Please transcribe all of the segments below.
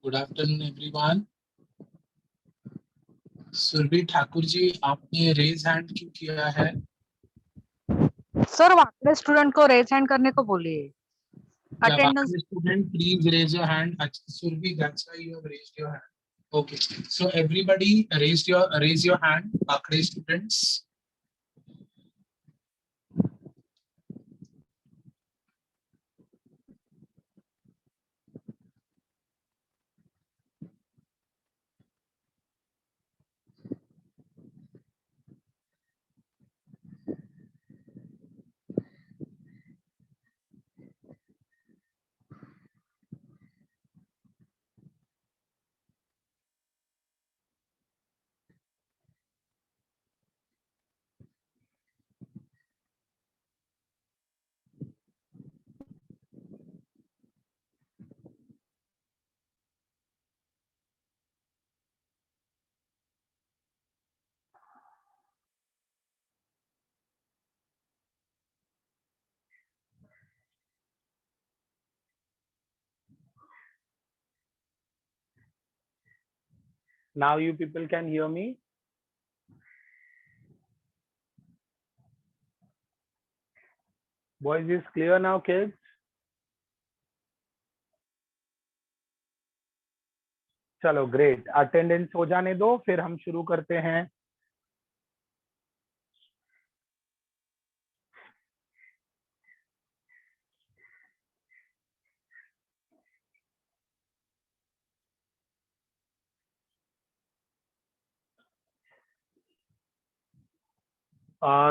Good afternoon everyone. Surabhi Thakur ji, आपने raise hand क्यों किया है? सर वाकड़े स्टूडेंट को रेज हैंड करने को बोलिए। या अटेंडेंस वाकई student, please raise your hand. Surabhi, that's why you have raised your hand. Okay, so everybody raise your hand, वाकई students. Now you people can hear me. Voice is clear now, kids. चलो great, attendance हो जाने दो, फिर हम शुरू करते हैं।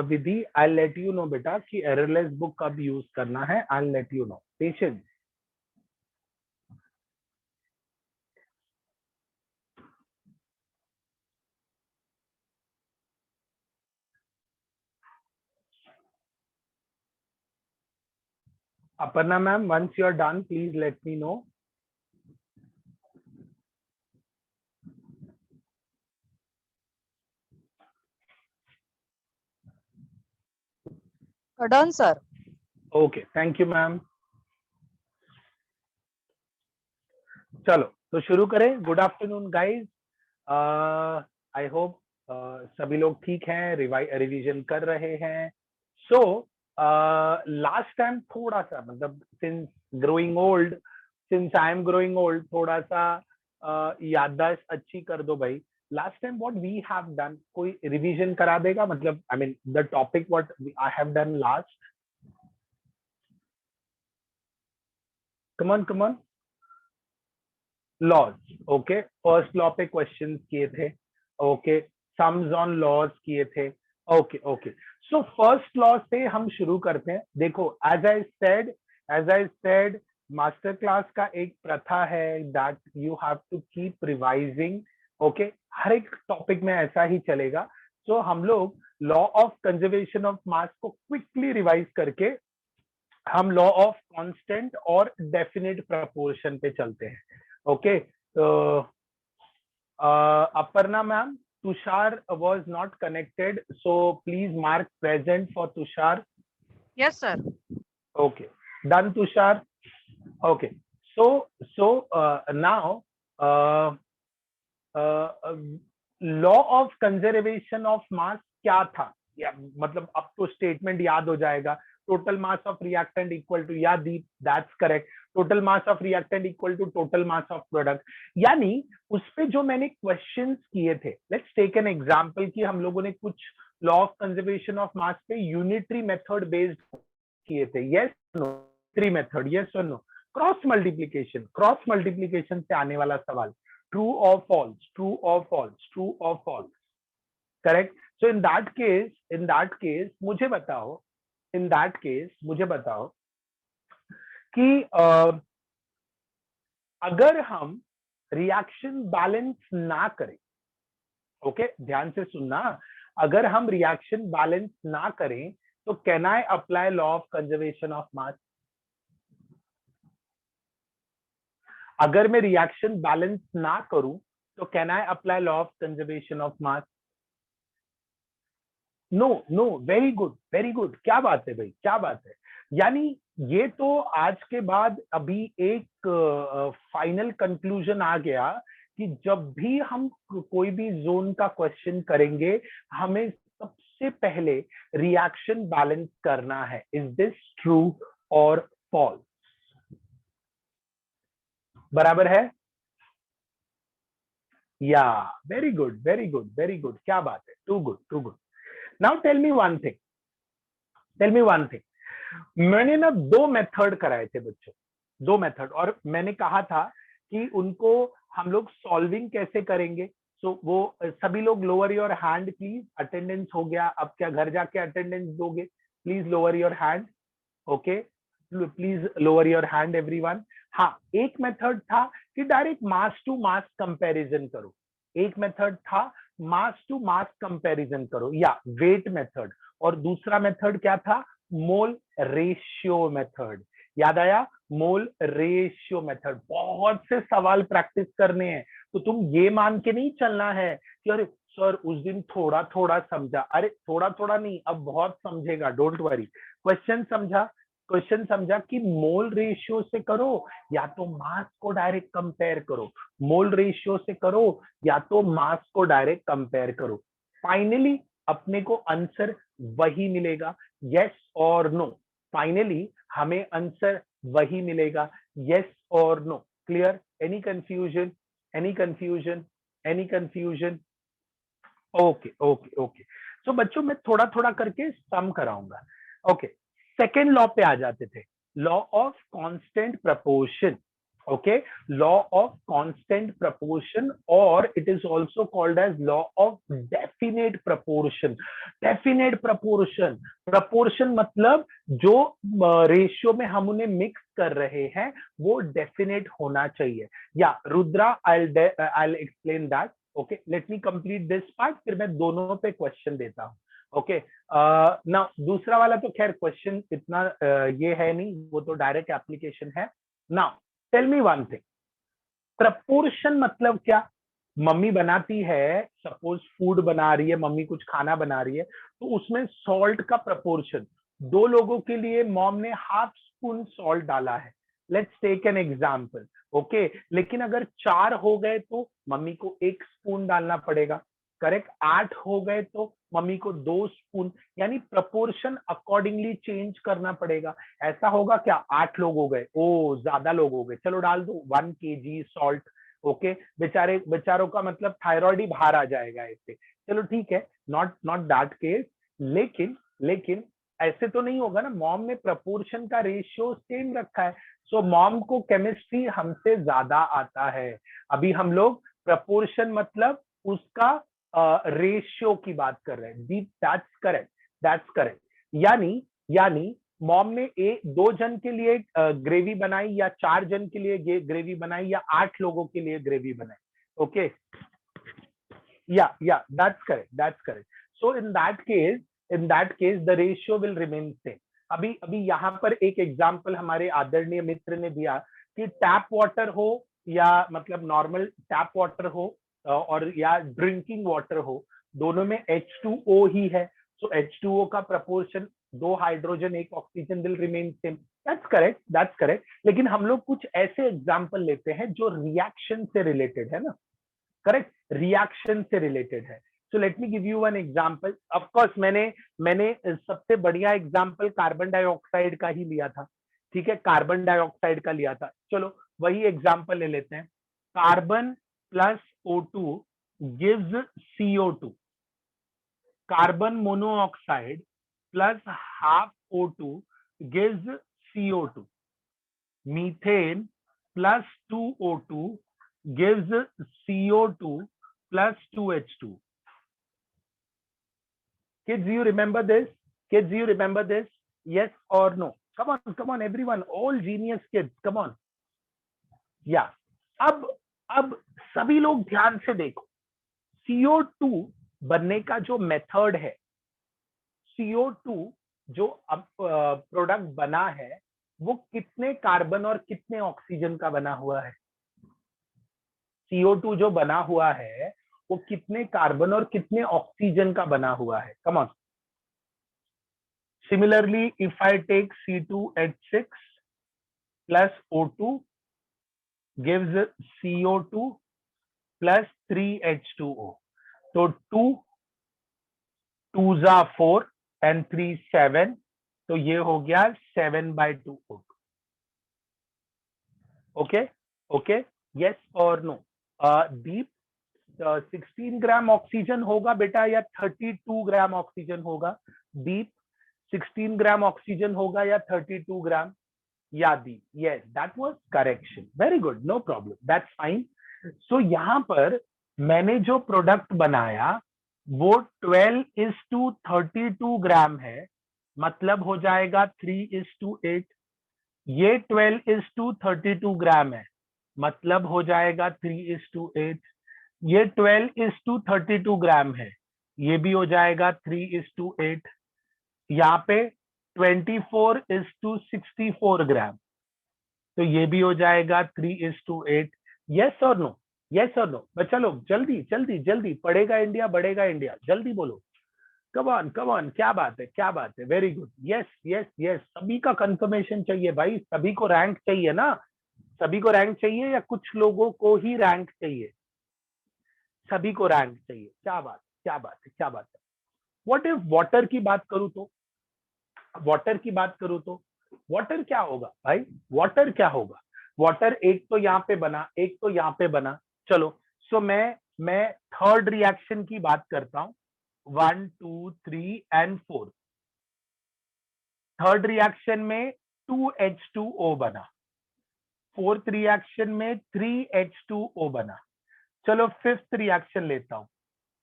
विधि, आई लेट यू नो बेटा कि एररलेस बुक कब यूज करना है। I let you know. Patience. Aparna ma'am, once you're done, please let me know. Done sir. Okay, thank you ma'am. चलो तो शुरू करें। Good afternoon guys. I hope सभी लोग ठीक हैं, रिवीजन कर रहे हैं। सो लास्ट टाइम थोड़ा सा, मतलब since I am growing old, थोड़ा सा याददाश्त अच्छी कर दो भाई। Last time what we have done, कोई रिवीजन करा देगा? मतलब I mean the topic what I have done last. Come on. Laws, okay. First law पे क्वेश्चंस किए थे, ओके। सम्स ऑन लॉज किए थे, ओके। सो फर्स्ट लॉ से हम शुरू करते हैं। देखो, as I said master class का एक प्रथा है that you have to keep revising, okay. हर एक टॉपिक में ऐसा ही चलेगा। सो हम लोग law of conservation of mass को क्विकली रिवाइज करके हम लॉ ऑफ कांस्टेंट और डेफिनेट प्रपोर्शन पे चलते हैं, ओके। तो Aparna ma'am, Tushar was not connected, so please mark present for Tushar. Yes sir. Okay, done Tushar. Okay, so now law of conservation of mass क्या था? या मतलब अब तो स्टेटमेंट याद हो जाएगा। Total mass of reactant equal to, yeah Deep, that's correct, total mass of reactant equal to total mass of product. यानी उस पे जो मैंने क्वेश्चंस किए थे, लेट्स टेक एन एग्जांपल कि हम लोगों ने कुछ law of conservation of mass पे यूनिटरी मेथड बेस्ड किए थे। Yes no, three method, yes और नो। क्रॉस मल्टीप्लीकेशन से आने वाला सवाल, ट्रू और फॉल्स, ट्रू और फॉल्स, ट्रू और false, correct. So in that case मुझे बताओ, कि अगर हम रिएक्शन बैलेंस ना करें, ओके, ध्यान से सुनना, अगर हम रिएक्शन बैलेंस ना करें तो can I apply law of conservation of mass? अगर मैं रिएक्शन बैलेंस ना करूं तो can I apply law of conservation of mass? No, very good, क्या बात है भाई, क्या बात है। यानी ये तो आज के बाद अभी एक फाइनल कंक्लूजन आ गया कि जब भी हम कोई भी जोन का क्वेश्चन करेंगे हमें सबसे पहले रिएक्शन बैलेंस करना है. इज दिस ट्रू और फॉल्स? बराबर है? या very good, very good, very good. क्या बात है. Too good, too good. Now tell me one thing, tell me one thing. मैंने ना 2 मेथड कराए थे बच्चों, 2 मेथड, और मैंने कहा था कि उनको हम लोग सॉल्विंग कैसे करेंगे. सो वो सभी लोग lower your hand please. Attendance हो गया, अब क्या घर जाके अटेंडेंस दोगे? Please lower your hand. Okay, please lower your hand everyone. हाँ, एक मेथड था कि direct mass to mass comparison करो. एक मेथड था मास टू मास कंपैरिजन करो या वेट मेथड, और दूसरा मेथड क्या था? Mole ratio method. याद आया? Mole ratio method. बहुत से सवाल प्रैक्टिस करने हैं, तो तुम ये मान के नहीं चलना है कि अरे सर उस दिन थोड़ा थोड़ा समझा. अरे थोड़ा थोड़ा नहीं, अब बहुत समझेगा. Don't worry. क्वेश्चन समझा, क्वेश्चन समझा कि मोल रेशियो से करो या तो मास को डायरेक्ट कंपेयर करो. मोल रेशियो से करो या तो मास को डायरेक्ट कंपेयर करो. फाइनली अपने को आंसर वही मिलेगा. यस और नो. फाइनली हमें आंसर वही मिलेगा. यस और no. Clear? Any confusion? Any confusion? Any confusion? Okay okay okay. So बच्चों मैं थोड़ा थोड़ा करके सम कराऊंगा. ओके, सेकेंड लॉ पे आ जाते थे. Law of constant proportion. Okay, law of constant proportion, और it is also called as law of definite proportion. Definite proportion. Proportion मतलब जो रेशियो में हम उन्हें मिक्स कर रहे हैं वो डेफिनेट होना चाहिए. या Rudra, I'll explain that. Okay, let me complete this part, फिर मैं दोनों पे क्वेश्चन देता हूँ. ओके, ना दूसरा वाला तो खैर क्वेश्चन इतना ये है नहीं, वो तो डायरेक्ट एप्लीकेशन है. Now tell me one thing. Proportion मतलब क्या? मम्मी बनाती है, सपोज फूड बना रही है, मम्मी कुछ खाना बना रही है, तो उसमें सॉल्ट का प्रपोर्शन, 2 लोगों के लिए मॉम ने हाफ स्पून सॉल्ट डाला है. Let's take an example. Okay, लेकिन अगर 4 हो गए तो मम्मी को 1 स्पून डालना पड़ेगा. करेक्ट? 8 हो गए तो मम्मी को 2 स्पून. यानी प्रपोर्शन अकॉर्डिंगली चेंज करना पड़ेगा. ऐसा होगा क्या? 8 लोग हो गए, ओ ज्यादा लोग हो गए, चलो डाल दो 1 kg सॉल्ट. ओके, बेचारों का मतलब थायराइड ही बाहर आ जाएगा ऐसे. चलो ठीक है, नॉट नॉट दैट केस. लेकिन लेकिन ऐसे तो नहीं होगा ना. मॉम ने प्रपोर्शन का रेशियो सेम रखा है, सो मॉम को केमिस्ट्री हमसे ज्यादा आता है. अभी हम लोग प्रपोर्शन मतलब उसका रेशियो की बात कर रहे हैं. That's correct, that's correct. यानी मॉम ने 2 जन के लिए ग्रेवी बनाई, या 4 जन के लिए ग्रेवी बनाई, या 8 लोगों के लिए ग्रेवी बनाई. ओके, या that's correct, that's correct. So in that case the ratio will remain same. अभी यहाँ पर एक एग्जांपल हमारे आदरणीय मित्र ने दिया कि टैप वाटर हो या मतलब नॉर्मल टैप वाटर हो और या ड्रिंकिंग वाटर हो, दोनों में H2O ही है. सो H2O का proportion 2 hydrogen 1 oxygen will remain same. That's correct, that's correct. लेकिन हम लोग कुछ ऐसे एग्जाम्पल लेते हैं जो रिएक्शन से रिलेटेड है ना. करेक्ट, रिएक्शन से रिलेटेड है. So let me give you one example. Of course मैंने सबसे बढ़िया एग्जांपल कार्बन डाइऑक्साइड का ही लिया था. ठीक है, कार्बन डाइऑक्साइड का लिया था. चलो वही एग्जांपल ले लेते हैं. Carbon plus O2 gives CO2. Carbon monoxide plus half O2 gives CO2. Methane plus 2O2 gives CO2 plus 2H2. Kids, you remember this? Kids, you remember this? Yes or no? Come on, everyone. All genius kids, come on. Yeah. अब सभी लोग ध्यान से देखो. CO2 बनने का जो method है, CO2 जो अब प्रोडक्ट बना है, वो कितने कार्बन और कितने ऑक्सीजन का बना हुआ है? CO2 जो बना हुआ है वो कितने कार्बन और कितने ऑक्सीजन का बना हुआ है? Come on. Similarly, if I take C2H6 plus O2 gives CO2 plus 3H2O. So 2 2s are 4 and 3 7. तो ये हो गया 7/2 O2. Okay, okay, yes or no? Deep 16 gram oxygen होगा बेटा या 32 ग्राम ऑक्सीजन होगा? दीप 16 ग्राम ऑक्सीजन होगा या 32 ग्राम? Yeah Deep, yes that was correction. Very good, no problem, that's fine. So यहाँ पर मैंने जो प्रोडक्ट बनाया वो 12:32 ग्राम है, मतलब हो जाएगा 3:8. ये 12:32 ग्राम है, मतलब हो जाएगा 3:8. ये 12:32 ग्राम है, ये भी हो जाएगा 3:8. यहाँ पे 24:64 ग्राम, तो ये भी हो जाएगा 3:8. यस और नो? यस और नो? बच्चा लोग जल्दी जल्दी जल्दी, पढ़ेगा इंडिया बढ़ेगा इंडिया, जल्दी बोलो. कम ऑन कम ऑन, क्या बात है क्या बात है, very good. Yes yes yes, सभी का कंफर्मेशन चाहिए भाई, सभी को रैंक चाहिए ना, सभी को रैंक चाहिए या कुछ लोगों को ही रैंक चाहिए? सभी को रैंक चाहिए. क्या बात क्या बात है क्या बात है. व्हाट इफ वाटर की बात करूं तो? वाटर की बात करूं तो वाटर क्या होगा भाई? वाटर क्या होगा? वाटर एक तो यहाँ पे बना, एक तो यहाँ पे बना. चलो, सो मैं थर्ड रिएक्शन की बात करता हूं. 1 2 3 and 4. थर्ड रिएक्शन में 2H2O बना. फोर्थ रिएक्शन में 3H2O बना. चलो फिफ्थ रिएक्शन लेता हूं.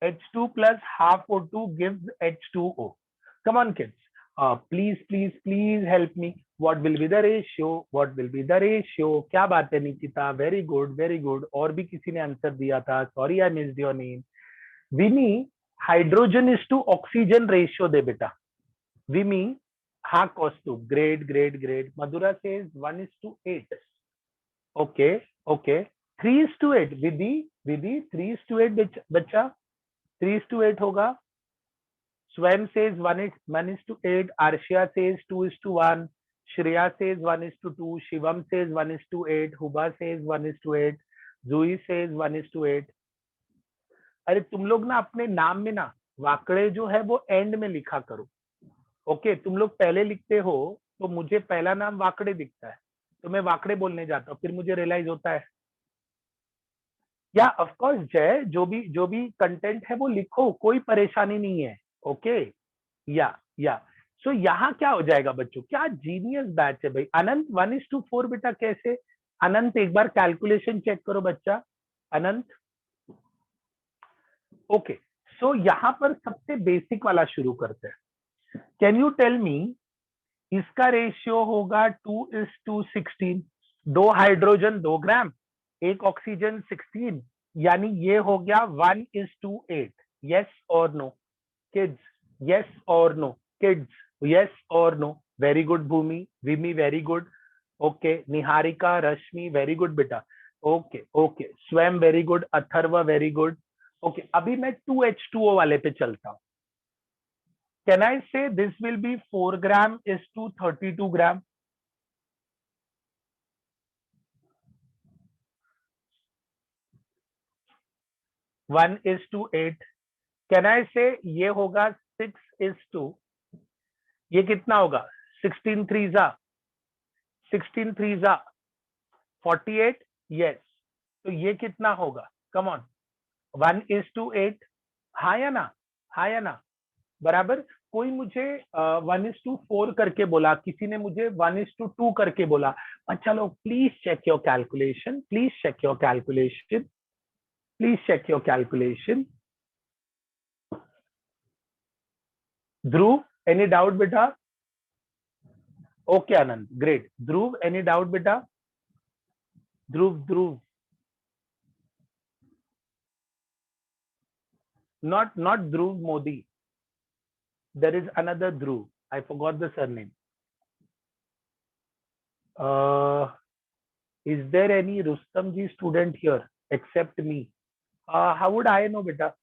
H2 plus half O2 gives H2O. Come on kids, please help me. What will be the ratio? What will be the ratio? क्या बात है Nikita? Very good very good. और भी किसी ने आंसर दिया था, sorry I missed your name. Vimi, hydrogen is to oxygen ratio दे बेटा. विमी, हाँ Kaustubh, great great great. Madhura says 1:8. Okay okay, 3:8. Vidhi Vidhi 3:8 बच्चा, 3:8 होगा. स्वयं says 1:8. Arshia says 2:1. Shreya says 1:2. Shivam says 1:8. Huba says 1:8. Zui says 1:8. अरे तुम लोग ना अपने नाम में ना वाकड़े जो है वो एंड में लिखा करो. ओके, तुम लोग पहले लिखते हो तो मुझे पहला नाम वाकड़े दिखता है, तो मैं वाकड़े बोलने जाता हूँ, फिर मुझे रियलाइज होता है. या ऑफ कोर्स जय, जो भी कंटेंट है वो लिखो, कोई परेशानी नहीं है. ओके, या सो यहाँ क्या हो जाएगा बच्चों? क्या जीनियस बैच है भाई. अनंत 1:4 बेटा कैसे? अनंत एक बार कैलकुलेशन चेक करो बच्चा. अनंत, ओके. सो यहाँ पर सबसे बेसिक वाला शुरू करते हैं. कैन यू टेल मी, इसका रेशियो होगा 2:16. 2 हाइड्रोजन 2 ग्राम, 1 ऑक्सीजन 16, यानी ये हो गया 1:8. यस और नो किड्स? यस और नो किड्स? यस और नो? वेरी गुड भूमि, विमी वेरी गुड. ओके, निहारिका, रश्मि वेरी गुड बेटा. ओके ओके, स्वयं very good, Atharva very good. Okay, अभी मैं 2H2O वाले पे चलता हूं. Can I say this will be 4 gram is to 32 gram? One is to 8. Can I say ये होगा 6:2? ये कितना होगा? 16 3 16 3 48. यस, तो ये कितना होगा? Come on, 1:8. हाँ या ना? हाँ या ना? बराबर. कोई मुझे 1:4 करके बोला, किसी ने मुझे 1:2 करके बोला. अच्छा लोग please check your calculation, please check your calculation, please check your calculation. Dhruv, any doubt बेटा? Okay Anand, great. Dhruv, any doubt बेटा? Dhruv, not Dhruv Modi. There is another Dhruv. I forgot the surname. Is there any Rustam ji student here except me? How would I know, beta?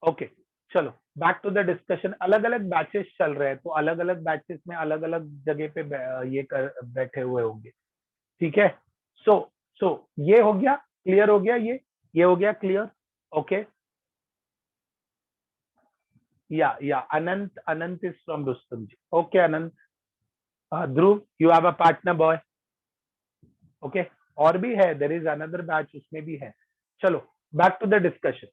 Okay चलो back to the discussion. अलग अलग batches चल रहे हैं तो अलग अलग batches में अलग अलग जगह पे ये बैठे हुए होंगे, ठीक है। सो सो ये हो गया क्लियर, हो गया ये हो गया clear. Okay yeah Anant, Anant is from Rustam ji. Okay Anant, Dhruv you have a partner boy. Okay और भी है, देयर इज अनदर बैच, उसमें भी है। चलो back to the discussion.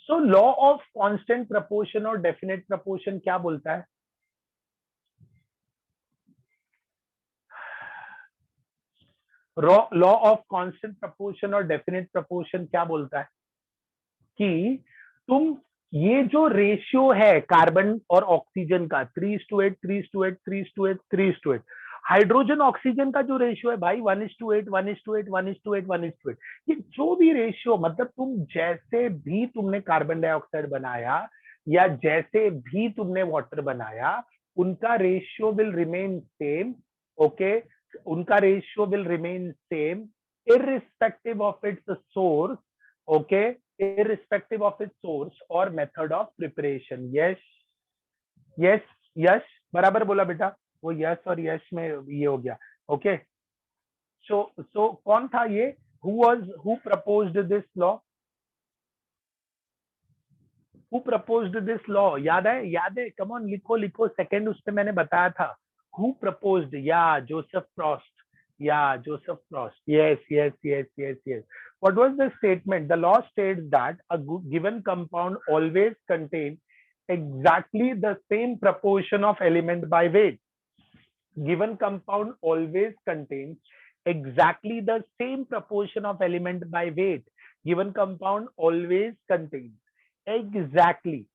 So law of constant proportion और डेफिनेट प्रपोर्शन क्या बोलता है? लॉ ऑफ कांस्टेंट प्रपोर्शन और डेफिनेट प्रपोर्शन क्या बोलता है कि तुम ये जो रेशियो है कार्बन और ऑक्सीजन का 3:8 3:8 3:8 3:8, हाइड्रोजन ऑक्सीजन का जो रेशियो है भाई 1:8 1:8 1:8 1:8, ये जो भी रेशियो, मतलब तुम जैसे भी तुमने कार्बन डाइऑक्साइड बनाया या जैसे भी तुमने वाटर बनाया, उनका ratio will remain same. Okay उनका ratio will remain same irrespective of its source, okay, irrespective of its source or method of preparation. Yes yes yes बराबर बोला बेटा, वो यस और यस में ये हो गया। ओके सो कौन था ये, who proposed this law, who proposed this law? याद है, कम ऑन लिखो लिखो, सेकंड उस पे मैंने बताया था। who proposed? या Joseph Frost, yeah Joseph Frost, yes. What was the statement? The law states that a given compound always contains exactly the same proportion of element by weight. Given compound always contains exactly the same proportion of element by weight. Given compound always contains exactly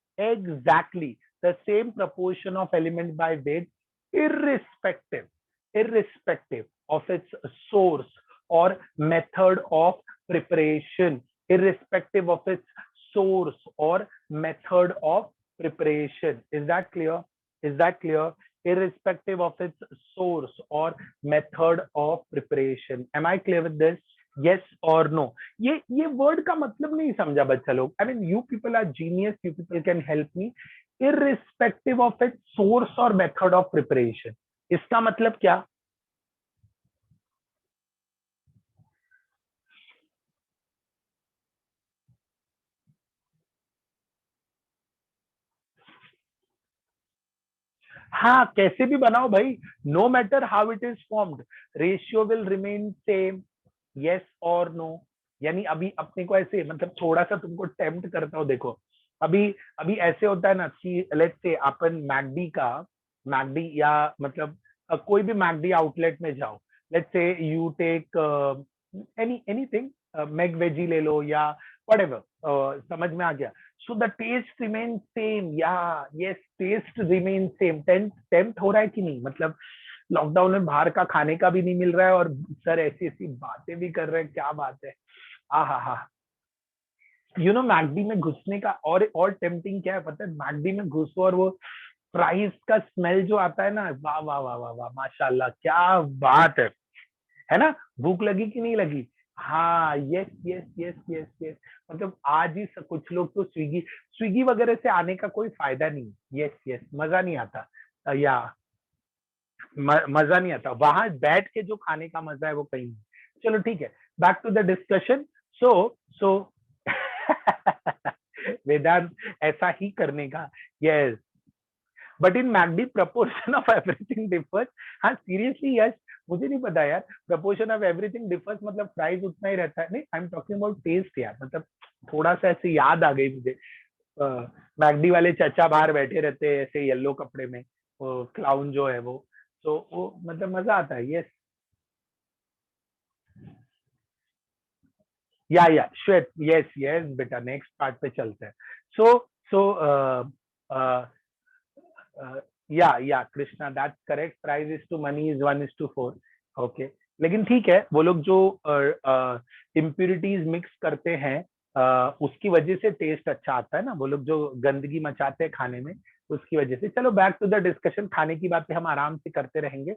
the same proportion of element by weight, irrespective of its source or method of preparation, irrespective of its source or method of preparation. Is that clear? Irrespective of its source or method of preparation. Am I clear with this? Yes or no? ये word का मतलब नहीं समझा बच्चा लोग। I mean you people are genius, you people can help me. Irrespective of its source or method of preparation, इसका मतलब क्या? हाँ कैसे भी बनाओ भाई, no matter how it is formed, ratio will remain same. Yes और नो? यानी अभी अपने को ऐसे, मतलब थोड़ा सा तुमको टेम्प्ट करता हूँ, देखो अभी अभी ऐसे होता है ना कि लेट्स से अपन मैकडी या मतलब कोई भी मैकडी आउटलेट में जाओ, let's say you take anything, McVeggie ले लो या व्हाटएवर, समझ में आ गया। So the taste remain same, yeah yes taste remain same. Tempt हो रहा है कि नहीं? मतलब लॉकडाउन में बाहर का खाने का भी नहीं मिल रहा है और सर ऐसी ऐसी बातें भी कर रहे हैं, क्या बात है। हा यू नो मैकडी में घुसने का और टेम्पटिंग क्या है पता है? मैकडी में घुसो और वो फ्राइज का स्मेल जो आता है ना, वाह वाह वाह वाह वाह माशाल्लाह, क्या बात है ना? भूख लगी कि नहीं लगी? हाँ यस। मतलब आज ही कुछ लोग तो स्विगी वगैरह से आने का कोई फायदा नहीं। यस मजा नहीं आता, या मजा नहीं आता, वहां बैठ के जो खाने का मजा है वो कहीं नहीं। चलो ठीक है, back to the discussion. So Vedant ऐसा ही करने का। Yes but in McD proportion of everything differs. हाँ सीरियसली यस, मुझे नहीं पता यार, प्रपोर्शन ऑफ एवरीथिंग डिफर्स मतलब प्राइस उतना ही रहता है। नहीं I am talking about taste यार, मतलब थोड़ा सा ऐसे याद आ गई मुझे। मैकडी वाले चाचा बाहर बैठे रहते हैं ऐसे येलो कपड़े में, वो क्लाउन जो है वो, तो वो मतलब मजा आता है। यस या श्वेत, यस बेटा नेक्स्ट पार्ट पे चलते हैं। सो या Krishna that's correct, price is to money is 1:4। Okay लेकिन ठीक है, वो लोग जो इम्प्यूरिटीज मिक्स करते हैं उसकी वजह से टेस्ट अच्छा आता है ना, वो लोग जो गंदगी मचाते हैं खाने में उसकी वजह से। चलो बैक टू द डिस्कशन, खाने की बातें हम आराम से करते रहेंगे।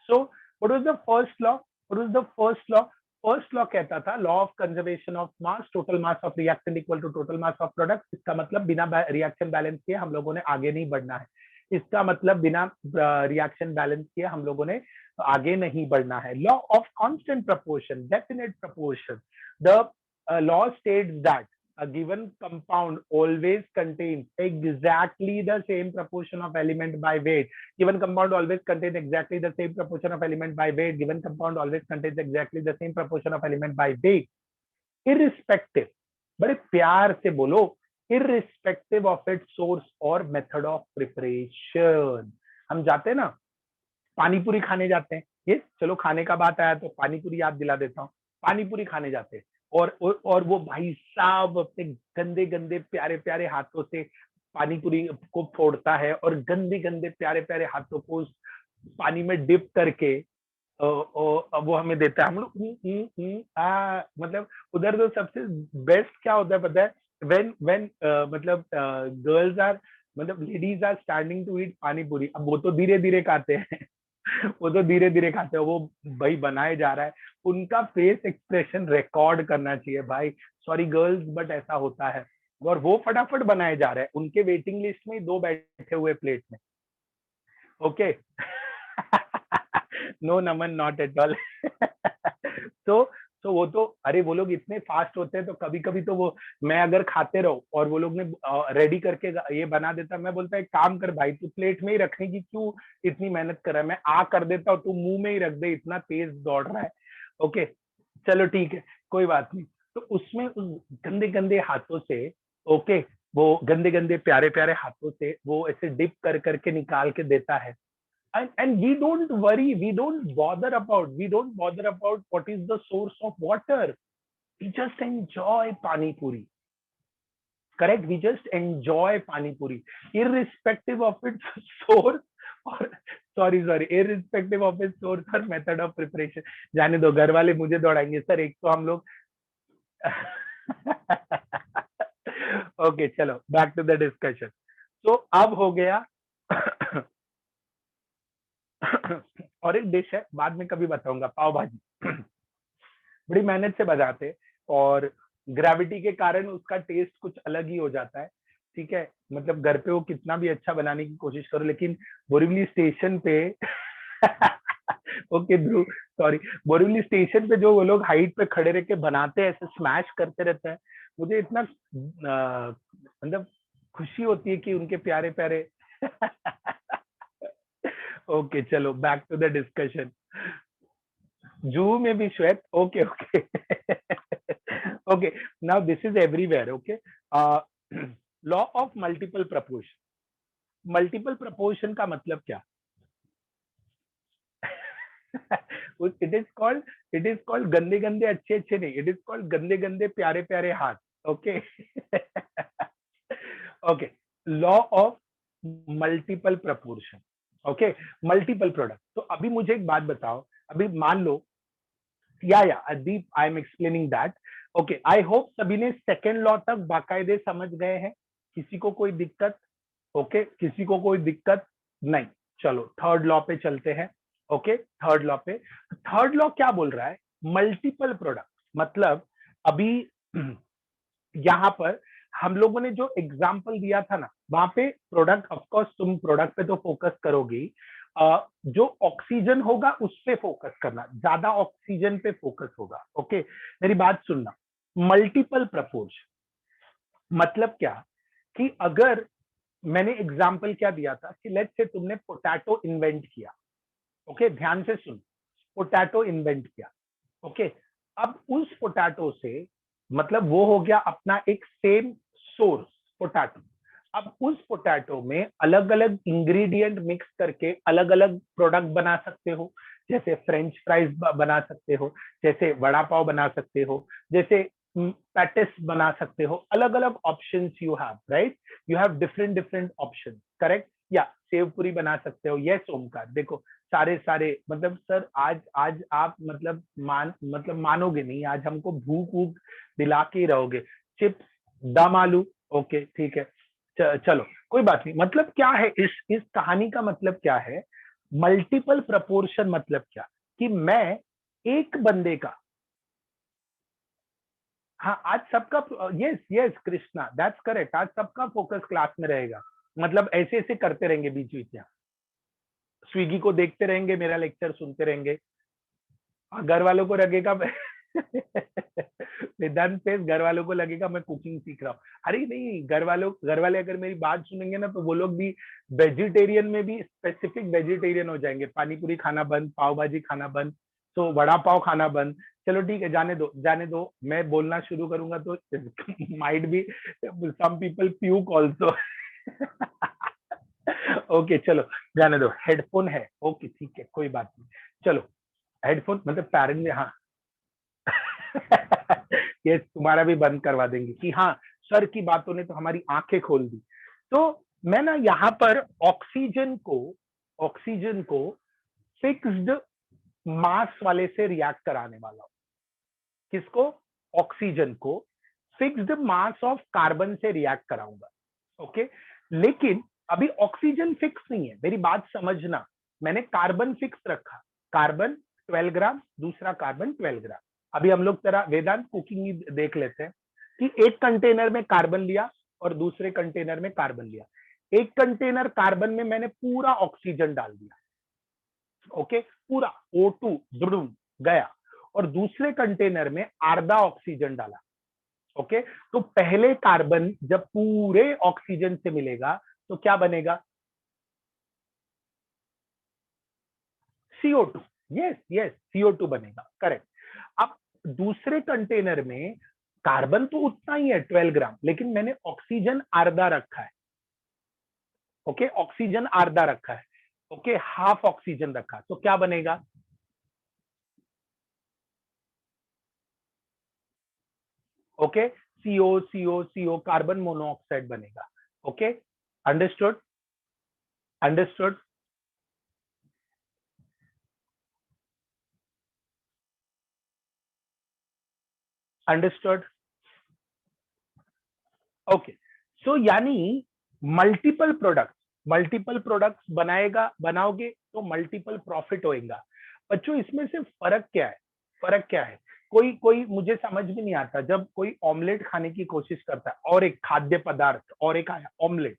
So what was the first law? First law कहता था law of conservation of mass, total mass of reactant equal to total mass of product. इसका मतलब बिना रिएक्शन बैलेंस किए हम लोगों ने आगे नहीं बढ़ना है। इसका मतलब बिना रिएक्शन बैलेंस किए हम लोगों ने आगे नहीं बढ़ना है। Law of constant proportion, definite proportion, the law states that a given compound always contains exactly the same proportion of element by weight. Given compound always contains exactly the same proportion of element by weight. Given compound always contains exactly the same proportion of element by weight. Irrespective, बड़े प्यार से बोलो, irrespective of its source or method of preparation. हम जाते हैं ना पानी पूरी खाने जाते हैं, ये चलो खाने का बात आया तो पानी पूरी याद दिला देता हूँ। पानी पूरी खाने जाते हैं और वो भाई साहब अपने गंदे गंदे प्यारे प्यारे हाथों से पानी पूरी को फोड़ता है और गंदे गंदे प्यारे प्यारे हाथों को पानी में डिप करके वो हमें देता है। हम लोग मतलब उधर तो सबसे बेस्ट क्या होता है पता है, व्हेन मतलब गर्ल्स आर मतलब ladies are standing to eat pani puri. अब वो तो धीरे धीरे खाते हैं वो तो धीरे धीरे खाते हैं, वो भाई बनाए जा रहा है, उनका फेस एक्सप्रेशन रिकॉर्ड करना चाहिए भाई। सॉरी गर्ल्स बट ऐसा होता है। और वो फटाफट बनाए जा रहे हैं, उनके वेटिंग लिस्ट में 2 बैठे हुए प्लेट में। Okay no Naman not at all. तो वो तो अरे वो लोग इतने फास्ट होते हैं तो कभी कभी तो वो मैं अगर खाते रहो और वो लोग ने रेडी करके ये बना देता, मैं बोलता है काम कर भाई, तू प्लेट में ही रखने की क्यों इतनी मेहनत कर रहा है, मैं कर देता हूँ, तू मुंह में ही रख दे, इतना तेज दौड़ रहा है। ओके चलो ठीक है कोई बात नहीं। तो उसमें उस गंदे गंदे हाथों से ओके वो गंदे गंदे प्यारे प्यारे हाथों से वो ऐसे डिप कर करके निकाल के देता है। And we don't worry, we don't bother about what is the source of water. We just enjoy pani puri. Correct? We just enjoy pani puri, irrespective of its source or irrespective of its source or method of preparation. जाने दो, घर वाले मुझे दौड़ाएंगे sir, एक तो हम लोग okay चलो बैक टू द डिस्कशन। तो अब हो गया और एक डिश है बाद में कभी बताऊंगा, पाव भाजी। बड़ी मेहनत से बनाते और ग्रेविटी के कारण उसका टेस्ट कुछ अलग ही हो जाता है। ठीक है, मतलब घर पे वो कितना भी अच्छा बनाने की कोशिश करो, लेकिन बोरीवली स्टेशन पे ओके ध्रुव सॉरी, बोरीवली स्टेशन पे जो वो लोग हाइट पे खड़े रह के बनाते हैं, ऐसे स्मैश करते रहते हैं, मुझे इतना मतलब खुशी होती है कि उनके प्यारे प्यारे ओके चलो बैक टू द डिस्कशन। जू में भी श्वेत okay okay okay now this is everywhere. Okay law of multiple proportion. Multiple proportion का मतलब क्या? इट इज कॉल्ड गंदे गंदे अच्छे अच्छे नहीं, इट इज कॉल्ड गंदे गंदे प्यारे प्यारे हाथ। Okay okay law of multiple proportion. Okay multiple product. तो अभी मुझे एक बात बताओ, अभी मान लो या Adeep I am explaining that. Okay I hope सभी ने सेकेंड लॉ तक बाकायदे समझ गए हैं, किसी को कोई दिक्कत? ओके किसी को कोई दिक्कत नहीं, चलो थर्ड लॉ पे चलते हैं। ओके थर्ड लॉ पे, थर्ड लॉ क्या बोल रहा है? मल्टीपल प्रोडक्ट मतलब अभी यहां पर हम लोगों ने जो एग्जाम्पल दिया था ना, वहां पे प्रोडक्ट, ऑफकोर्स तुम प्रोडक्ट पे तो फोकस करोगी, जो ऑक्सीजन होगा उस पे फोकस करना, ज्यादा ऑक्सीजन पे फोकस होगा। ओके मेरी बात सुनना, मल्टीपल प्रपोर्शन मतलब क्या कि अगर मैंने एग्जाम्पल क्या दिया था कि लेट्स से तुमने पोटैटो इन्वेंट किया। ओके ध्यान से सुन, पोटैटो इन्वेंट किया। ओके अब उस पोटैटो से मतलब वो हो गया अपना एक सेम सोर्स पोटैटो। अब उस पोटैटो में अलग अलग इंग्रेडिएंट मिक्स करके अलग अलग प्रोडक्ट बना सकते हो, जैसे फ्रेंच फ्राइज बना सकते हो, जैसे वड़ा पाव बना सकते हो, जैसे पैटिस बना सकते हो, अलग अलग options you have, right? You have different different options, correct? या सेव पूरी बना सकते हो। यस ओमकार, देखो सारे मतलब सर आज आप मतलब मानोगे नहीं, आज हमको भूख वूख दिला के ही रहोगे। चिप्स, दम आलू, ओके ठीक है चलो कोई बात नहीं। मतलब क्या है इस कहानी का मतलब क्या है? मल्टीपल प्रपोर्शन मतलब क्या कि मैं एक बंदे का हाँ आज सबका, yes yes Krishna that's correct, आज सबका फोकस क्लास में रहेगा, मतलब ऐसे ऐसे करते रहेंगे बीच बीच में, स्विगी को देखते रहेंगे, मेरा लेक्चर सुनते रहेंगे। घर वालों को लगेगा वेदांत पे घर वालों को लगेगा मैं कुकिंग सीख रहा हूँ। अरे नहीं, घर वाले अगर मेरी बात सुनेंगे ना तो वो लोग भी वेजिटेरियन में भी स्पेसिफिक वेजिटेरियन हो जाएंगे, पानी पूरी खाना बंद, पाव भाजी खाना बंद, तो वड़ा पाव खाना बंद। चलो ठीक है, जाने दो जाने दो, मैं बोलना शुरू करूंगा तो might be some people puke also. Okay चलो जाने दो, हेडफोन है, ओके ठीक है कोई बात नहीं। चलो हेडफोन मतलब पेरेंट में, हाँ ये तुम्हारा भी बंद करवा देंगे कि हाँ सर की बातों ने तो हमारी आंखें खोल दी। तो मैं ना यहाँ पर ऑक्सीजन को फिक्स्ड मास वाले से रिएक्ट कराने वाला हूँ। किसको? ऑक्सीजन को फिक्स्ड मास ऑफ कार्बन से रिएक्ट कराऊंगा। ओके, लेकिन अभी ऑक्सीजन फिक्स नहीं है, मेरी बात समझना। मैंने कार्बन फिक्स रखा, कार्बन 12 ग्राम, दूसरा कार्बन 12 ग्राम। अभी हम लोग तेरा वेदांत कुकिंग ही देख लेते हैं कि एक कंटेनर में कार्बन लिया और दूसरे कंटेनर में कार्बन लिया। एक कंटेनर कार्बन में मैंने पूरा ऑक्सीजन डाल दिया, ओके, पूरा O2 दुडुम गया, और दूसरे कंटेनर में आधा ऑक्सीजन डाला। ओके, तो पहले कार्बन जब पूरे ऑक्सीजन से मिलेगा तो क्या बनेगा? CO2। यस यस, CO2 बनेगा, करेक्ट। अब दूसरे कंटेनर में कार्बन तो उतना ही है 12 ग्राम, लेकिन मैंने ऑक्सीजन आधा रखा है। ओके, ऑक्सीजन आधा रखा है, ओके, हाफ ऑक्सीजन रखा, तो क्या बनेगा? ओके, CO कार्बन मोनोऑक्साइड बनेगा। Okay, understood, understood, understood. Okay, so यानी मल्टीपल प्रोडक्ट्स बनाओगे तो मल्टीपल प्रॉफिट होएगा। बच्चों इसमें से फर्क क्या है? फर्क क्या है? कोई कोई मुझे समझ में नहीं आता, जब कोई ऑमलेट खाने की कोशिश करता है, और एक खाद्य पदार्थ और एक आया ऑमलेट,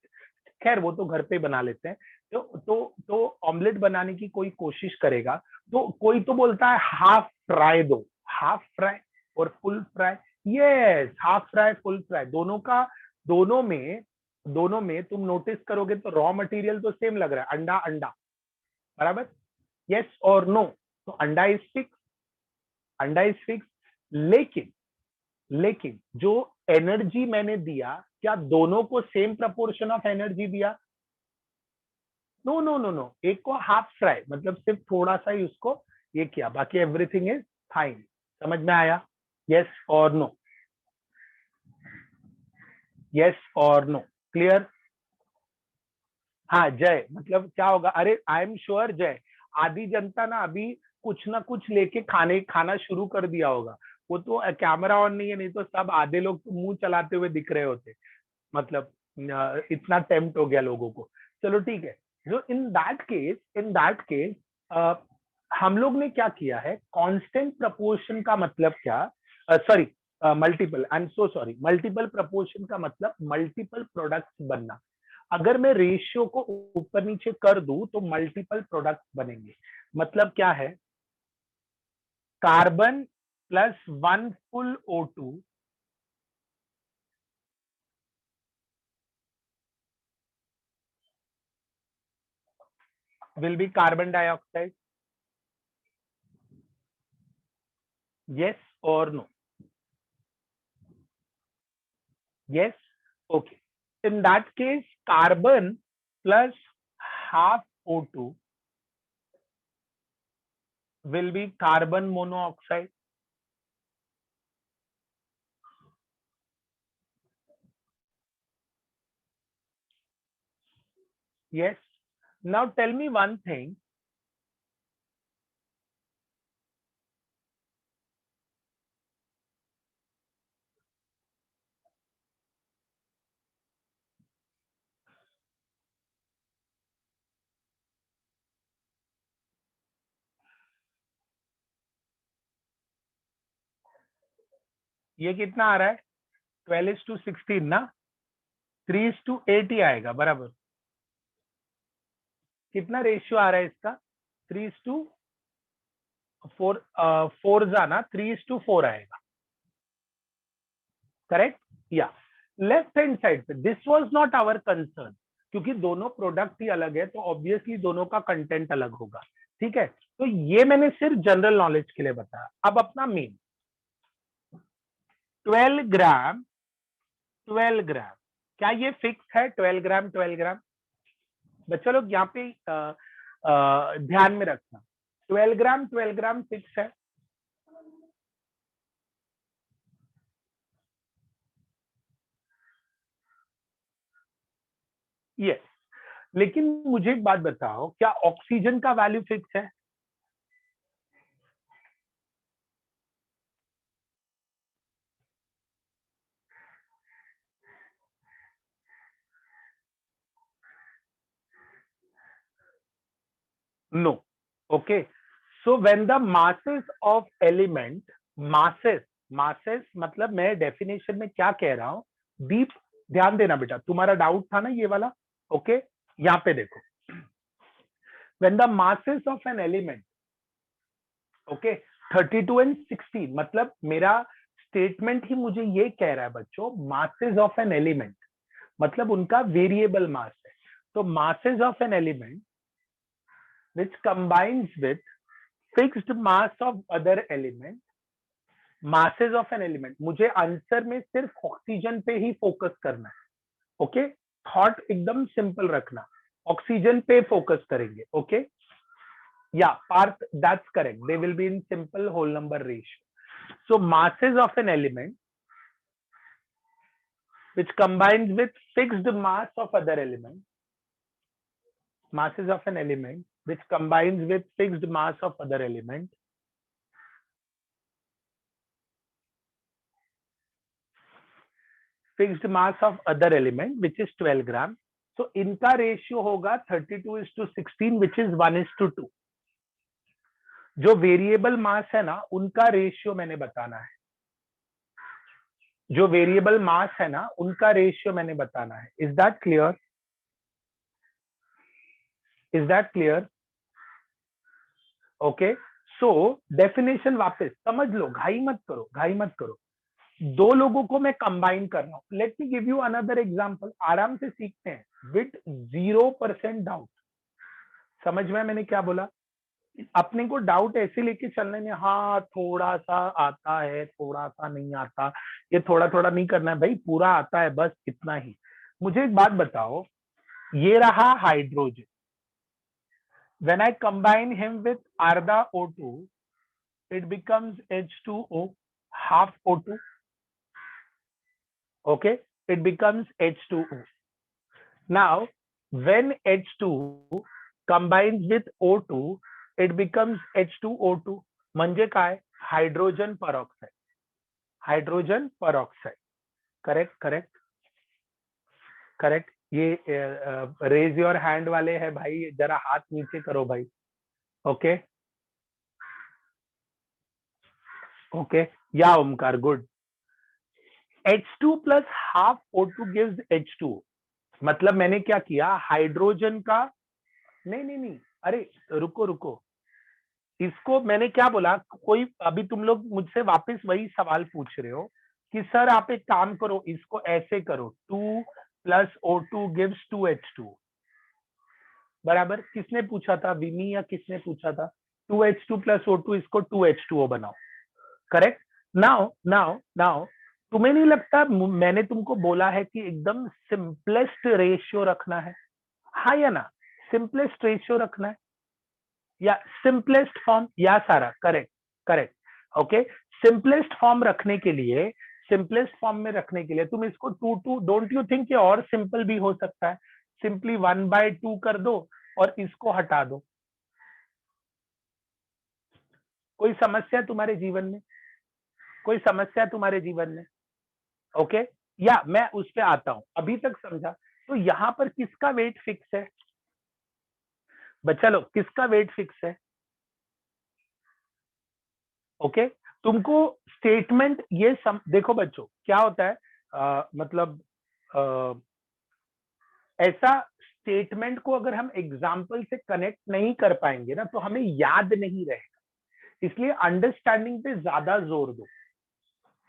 खैर वो तो घर पे बना लेते हैं, तो ऑमलेट बनाने की कोई कोशिश करेगा तो कोई तो बोलता है हाफ फ्राई दो, हाफ फ्राई और full fry. Yes, half fry full fry, दोनों में दोनों में तुम नोटिस करोगे तो रॉ मटेरियल तो सेम लग रहा है, अंडा अंडा, बराबर, यस और नो। तो अंडा इज फिक्स, लेकिन लेकिन जो एनर्जी मैंने दिया, क्या दोनों को सेम प्रपोर्शन ऑफ एनर्जी दिया? नो नो नो नो, एक को हाफ फ्राई मतलब सिर्फ थोड़ा सा ही उसको ये किया, बाकी एवरीथिंग इज फाइन। समझ में आया? यस और नो, यस और नो, क्लियर? हाँ जय, मतलब क्या होगा? अरे आई एम श्योर जय, आधी जनता ना अभी कुछ ना कुछ लेके खाना शुरू कर दिया होगा। वो तो कैमरा ऑन नहीं है, नहीं तो सब आधे लोग तो मुंह चलाते हुए दिख रहे होते, मतलब इतना टेम्प्ट हो गया लोगों को। चलो ठीक है, जो इन दैट केस हम लोग ने क्या किया है, कांस्टेंट प्रपोर्शन का मतलब क्या? Sorry, multiple, I am so sorry, multiple proportion का मतलब मल्टीपल प्रोडक्ट्स बनना। अगर मैं रेशियो को ऊपर नीचे कर दूं तो मल्टीपल प्रोडक्ट्स बनेंगे। मतलब क्या है? Carbon plus 1 full O2 will be carbon dioxide. Yes or no? Yes. Okay. In that case, carbon plus half O2 will be carbon monoxide. Yes. Now tell me one thing. ये कितना आ रहा है 12:16 ना, 3:8 ही आएगा बराबर। कितना रेशियो आ रहा है इसका 3:4 4 जाना 3:4 आएगा करेक्ट। या लेफ्ट हैंड साइड पे this was not our concern, क्योंकि दोनों प्रोडक्ट ही अलग है तो ऑब्वियसली दोनों का कंटेंट अलग होगा, ठीक है। तो ये मैंने सिर्फ जनरल नॉलेज के लिए बताया। अब अपना मेन 12 ग्राम 12 ग्राम, क्या ये फिक्स है 12 ग्राम 12 ग्राम? बच्चा लोग यहाँ पे ध्यान में रखना 12 ग्राम फिक्स है। यस, लेकिन मुझे एक बात बताओ, क्या ऑक्सीजन का वैल्यू फिक्स है? No. Okay, so when the masses of element, masses मतलब मैं डेफिनेशन में क्या कह रहा हूं, दीप ध्यान देना बेटा, तुम्हारा डाउट था ना ये वाला। ओके, यहाँ पे देखो, when the masses of an element, okay, 32 and 16, मतलब मेरा स्टेटमेंट ही मुझे ये कह रहा है बच्चों, masses of an element मतलब उनका वेरिएबल मास है। तो masses of an element which combines with fixed mass of other element, masses of an element, मुझे आंसर में सिर्फ ऑक्सीजन पे ही फोकस करना है। ओके, थॉट एकदम सिंपल रखना, ऑक्सीजन पे फोकस करेंगे। Okay, yeah, Parth, that's correct, they will be in simple whole number ratio. So masses of an element which combines with fixed mass of other element, masses of an element which combines with fixed mass of other element, fixed mass of other element which is 12 gram, so इनका ratio होगा 32:16 which is 1:2। जो variable मास है ना उनका ratio मैंने बताना है, जो वेरिएबल मास है ना उनका रेशियो मैंने बताना है। Is that clear? Is that clear? Okay, so definition वापस समझ लो, घाई मत करो, घाई मत करो। दो लोगों को मैं कंबाइन कर रहा हूं, let me give you another example, आराम से सीखते हैं विद 0% डाउट। समझ में मैंने क्या बोला? अपने को डाउट ऐसे लेके चलने में, हाँ थोड़ा सा आता है थोड़ा सा नहीं आता, ये थोड़ा थोड़ा नहीं करना है भाई, पूरा आता है, बस इतना ही। मुझे एक बात बताओ, ये रहा hydrogen, when I combine him with arda O2 it becomes H2O, half O2, okay, it becomes H2O. Now when H2 combines with O2 it becomes H2O2, म्हणजे काय? Hydrogen peroxide, hydrogen peroxide. Correct correct correct. ये raise your hand वाले हैं भाई, जरा हाथ नीचे करो भाई। ओके ओके, या Omkar, good. H2 plus half O2 gives H2O, मतलब मैंने क्या किया, हाइड्रोजन का, नहीं नहीं नहीं, अरे रुको रुको, इसको मैंने क्या बोला, कोई अभी तुम लोग मुझसे वापस वही सवाल पूछ रहे हो कि सर आप एक काम करो, इसको ऐसे करो, 2 प्लस O2 गिव्स 2H2, बराबर। किसने पूछा था, विमी या किसने पूछा था? 2H2 प्लस O2, इसको 2H2O बनाओ, करेक्ट। नाउ नाउ नाउ तुम्हें नहीं लगता मैंने तुमको बोला है कि एकदम सिंपलेस्ट रेशियो रखना है, हाँ या ना? सिंपलेस्ट रेशियो रखना है या सिंपलेस्ट फॉर्म, या सारा correct correct. Okay, simplest form रखने के लिए, सिंपलेस्ट फॉर्म में रखने के लिए तुम इसको 2 डोंट यू थिंक ये और सिंपल भी हो सकता है? सिंपली 1/2 कर दो और इसको हटा दो। कोई समस्या तुम्हारे जीवन में? कोई समस्या तुम्हारे जीवन में? ओके, या मैं उस पे आता हूं, अभी तक समझा? तो यहां पर किसका वेट फिक्स है बच्चा लोग, किसका वेट फिक्स है? ओके तुमको स्टेटमेंट देखो बच्चों क्या होता है, मतलब ऐसा स्टेटमेंट को अगर हम एग्जाम्पल से कनेक्ट नहीं कर पाएंगे ना तो हमें याद नहीं रहेगा, इसलिए अंडरस्टैंडिंग पे ज्यादा जोर दो,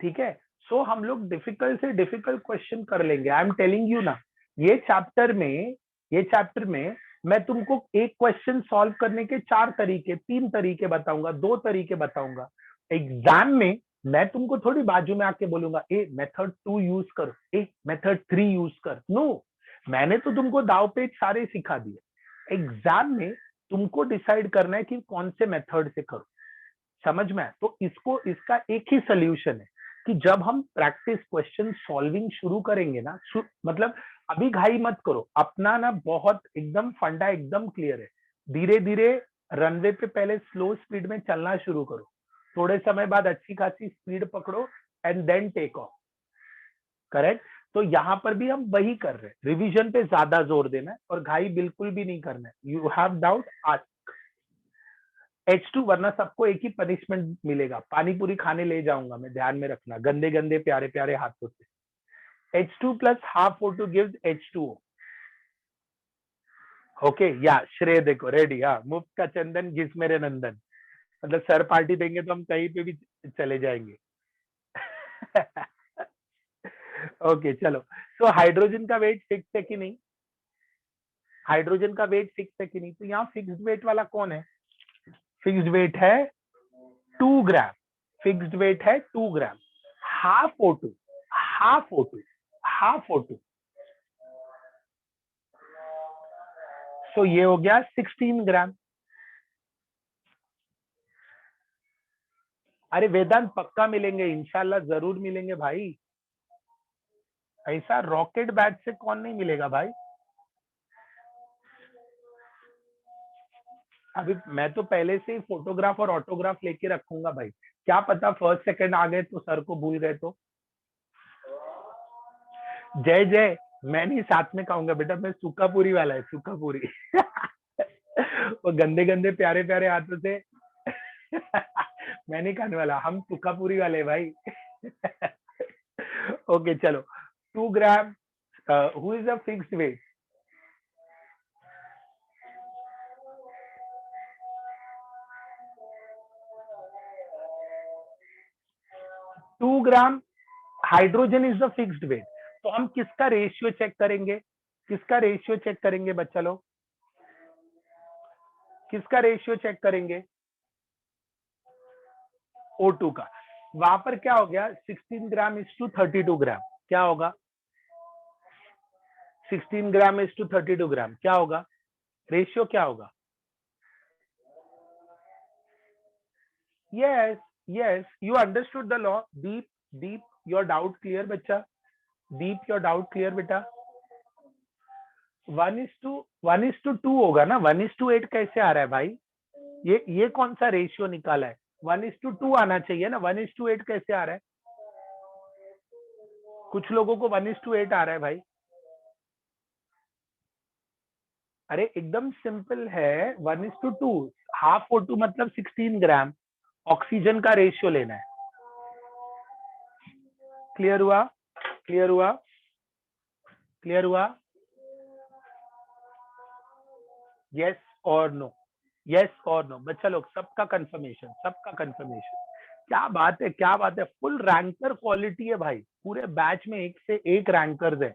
ठीक है। सो हम लोग डिफिकल्ट से डिफिकल्ट क्वेश्चन कर लेंगे, आई एम टेलिंग यू ना। ये चैप्टर में मैं तुमको एक क्वेश्चन सॉल्व करने के 3 तरीके बताऊंगा, 2 तरीके बताऊंगा। एग्जाम में मैं तुमको थोड़ी बाजू में आके बोलूंगा ए मेथड 2 यूज कर, ए मेथड 3 यूज कर, नो। मैंने तो तुमको दाव पेच सारे सिखा दिए, एग्जाम में तुमको डिसाइड करना है कि कौन से मेथड से करो, समझ में आया? तो इसका एक ही सोल्यूशन है कि जब हम प्रैक्टिस क्वेश्चन सॉल्विंग शुरू करेंगे ना, मतलब अभी घाई मत करो, अपना ना बहुत एकदम फंडा एकदम क्लियर है, धीरे धीरे रनवे पे पहले स्लो स्पीड में चलना शुरू करो, थोड़े समय बाद अच्छी खासी स्पीड पकड़ो and then take off, correct. तो यहाँ पर भी हम वही कर रहे हैं, रिवीजन पे ज्यादा जोर देना है और घाई बिल्कुल भी नहीं करना है। You have doubt ask H2, वरना सबको एक ही पनिशमेंट मिलेगा, पानी पूरी खाने ले जाऊंगा मैं, ध्यान में रखना, गंदे गंदे प्यारे प्यारे हाथों से। H2 plus half O2 gives H2O. Okay या श्रेय देखो रेडी, हाँ मुफ्त का चंदन घिस मेरे नंदन, मतलब सर पार्टी देंगे तो हम कहीं पे भी चले जाएंगे। ओके चलो, तो हाइड्रोजन का वेट फिक्स है कि नहीं, हाइड्रोजन का वेट फिक्स है कि नहीं, तो यहाँ फिक्स्ड वेट वाला कौन है, फिक्स्ड वेट है 2 ग्राम, फिक्स्ड वेट है 2 ग्राम, half O2, half O2, half O2, तो ये हो गया 16 ग्राम। अरे वेदांत पक्का मिलेंगे, इंशाल्लाह जरूर मिलेंगे भाई, ऐसा रॉकेट बैच से कौन नहीं मिलेगा भाई। अभी मैं तो पहले से ही फोटोग्राफ और ऑटोग्राफ लेके रखूंगा भाई, क्या पता फर्स्ट सेकंड आ गए तो सर को भूल गए तो। जय जय, मैं नहीं साथ में खाऊंगा बेटा, मैं सूखा पूरी वाला है, सूखा पूरी। वो गंदे गंदे प्यारे प्यारे हाथों से मैं नहीं खाने वाला, हम सूखा पूरी वाले भाई। ओके चलो, 2 ग्राम, who is a fixed weight, 2 ग्राम hydrogen is the fixed weight. तो हम किसका रेशियो चेक करेंगे, किसका रेशियो चेक करेंगे बच्चा लोग, किसका रेशियो चेक करेंगे, O2 का। वहां पर क्या हो गया, 16 ग्राम इज टू 32 ग्राम, क्या होगा, 16 ग्राम इज टू 32 ग्राम क्या होगा, रेशियो क्या होगा। Yes yes, you understood the law. Deep, Deep your doubt clear बच्चा, दीप योर डाउट क्लियर बेटा। 1:2 होगा ना, 1:8 कैसे आ रहा है भाई, ये कौन सा रेशियो निकाला है, 1:2 आना चाहिए ना, 1:8 कैसे आ रहा है, कुछ लोगों को 1:8 आ रहा है भाई। अरे एकदम सिंपल है, 1:2, हाफ O2 मतलब 16 ग्राम, ऑक्सीजन का रेशियो लेना है। क्लियर हुआ, क्लियर हुआ, क्लियर हुआ, यस और नो, यस और नो बच्चा लोग, सबका कंफर्मेशन, सबका कंफर्मेशन। क्या बात है, क्या बात है, फुल रैंकर क्वालिटी है भाई, पूरे बैच में एक से एक रैंकर्स है,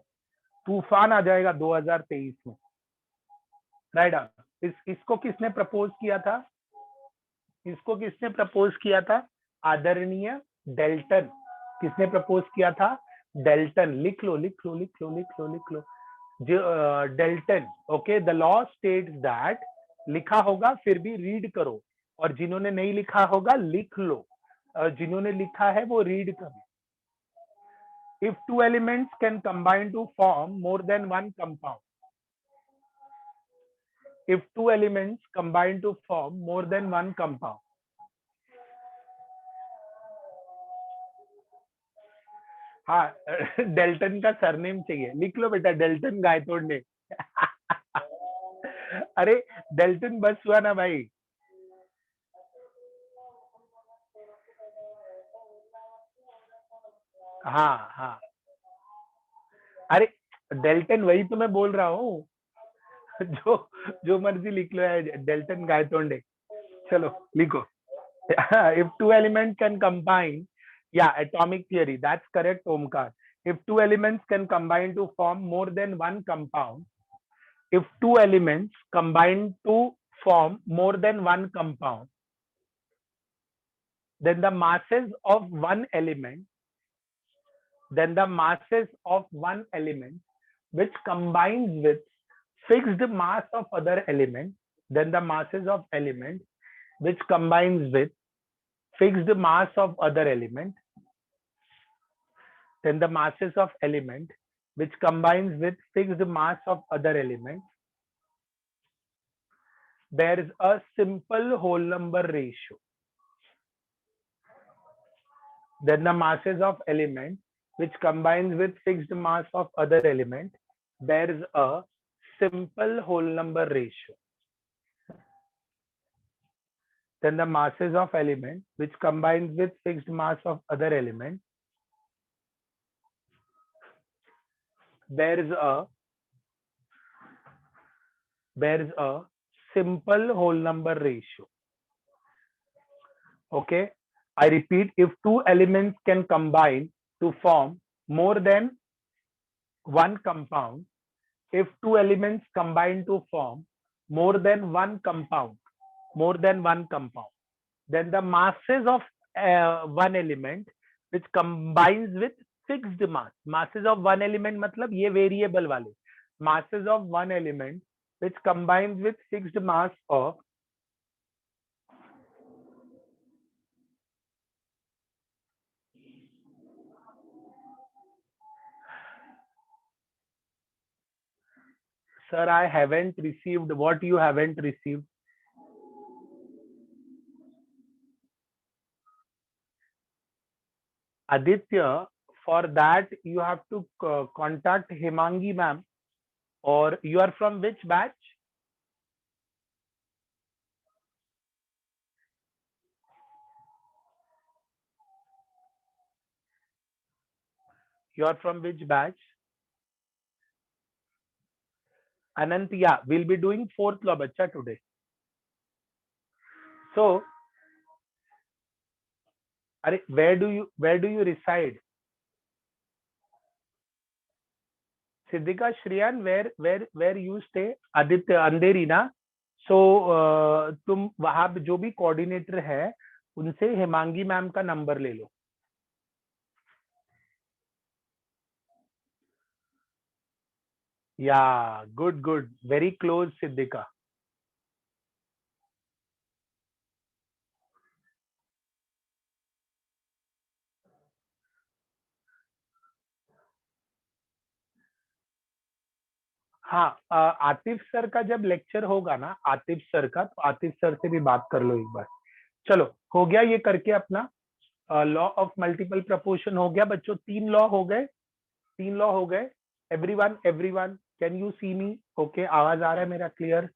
तूफान आ जाएगा 2023 में। राइट, इसको किसने प्रपोज किया था, इसको किसने प्रपोज किया था, आदरणीय डेल्टन। किसने प्रपोज किया था, डेल्टन। लिख लो लिख लो लिख लो लिख लो लिख लो, जो Dalton. Okay, the law states that, लिखा होगा फिर भी रीड करो, और जिन्होंने नहीं लिखा होगा लिख लो, और जिन्होंने लिखा है वो रीड करो। If 2 elements can combine to form more than one compound, if 2 elements combine to form more than one compound, हाँ डेल्टन का सरनेम चाहिए, लिख लो बेटा, डेल्टन गायतोड़ ने। अरे डेल्टन बस हुआ ना भाई, हाँ हाँ, अरे डेल्टन वही तो मैं बोल रहा हूँ। जो जो मर्जी लिख लो है, डेल्टन गायतोंडे। चलो लिखो। If two elements can combine, yeah, atomic theory, that's correct, Omkar. If two elements can combine to form more than one compound, if two elements combine to form more than one compound, then the masses of one element, then the masses of one element which combines with fixed mass of other element, then the masses of element which combines with fixed mass of other element, then the masses of element which combines with fixed mass of other element, there is a simple whole number ratio. Then the masses of element which combines with fixed mass of other element, there is a simple whole number ratio. Then the masses of element which combines with fixed mass of other element, there is a simple whole number ratio. Okay, I repeat, if two elements can combine to form more than one compound, if two elements combine to form more than one compound, then the masses of one element which combines with fixed mass, masses of one element मतलब ये variable वाले, masses of one element which combines with fixed mass of Sir, I haven't received. What you haven't received? Aditya, for that you have to contact Himangi ma'am. Or you are from which batch? You are from which batch? Anant, yeah, we'll be doing fourth law bacha today. So, where do you reside? Siddhika, Shriyan, where you stay? Aditya, Andheri ना? So तुम वहां पे जो भी coordinator है उनसे Himangi ma'am का number ले लो. Yeah, good. Very close, Siddhika. हाँ, आतिफ सर का जब लेक्चर होगा ना, आतिफ सर का, तो आतिफ सर से भी बात कर लो एक बार. चलो, हो गया ये करके अपना लॉ ऑफ मल्टीपल प्रपोर्शन हो गया बच्चों. 3 लॉ हो गए. Everyone can you see me? Okay, आवाज आ रहा है मेरा क्लियर?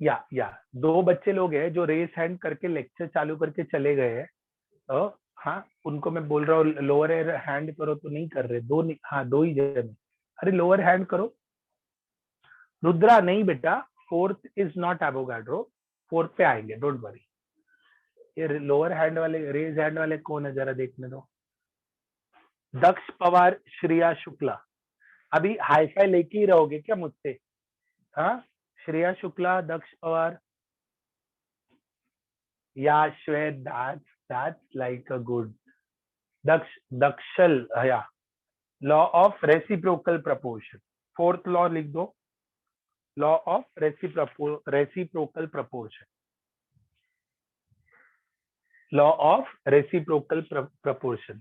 या 2 बच्चे लोग हैं जो रेस हैंड करके लेक्चर चालू करके चले गए हैं. तो हाँ, उनको मैं बोल रहा हूँ लोअर हैंड करो, तो नहीं कर रहे. 2 ही जन. अरे लोअर हैंड करो. रुद्रा नहीं बेटा, 4th is not Avogadro. 4th पे आएंगे, डोंट वरी. ये लोअर हैंड वाले, रेज हैंड वाले कौन है जरा देखने दो. दक्ष पवार, श्रेया शुक्ला. अभी हाईफाई लेके ही रहोगे क्या मुझसे? हाँ, श्रेया शुक्ला, दक्ष Pawar, yeah Shwet. That's like a good. Dakshal, yeah law of reciprocal proportion. 4th law लिख दो. Law of reciprocal proportion. Law of reciprocal proportion.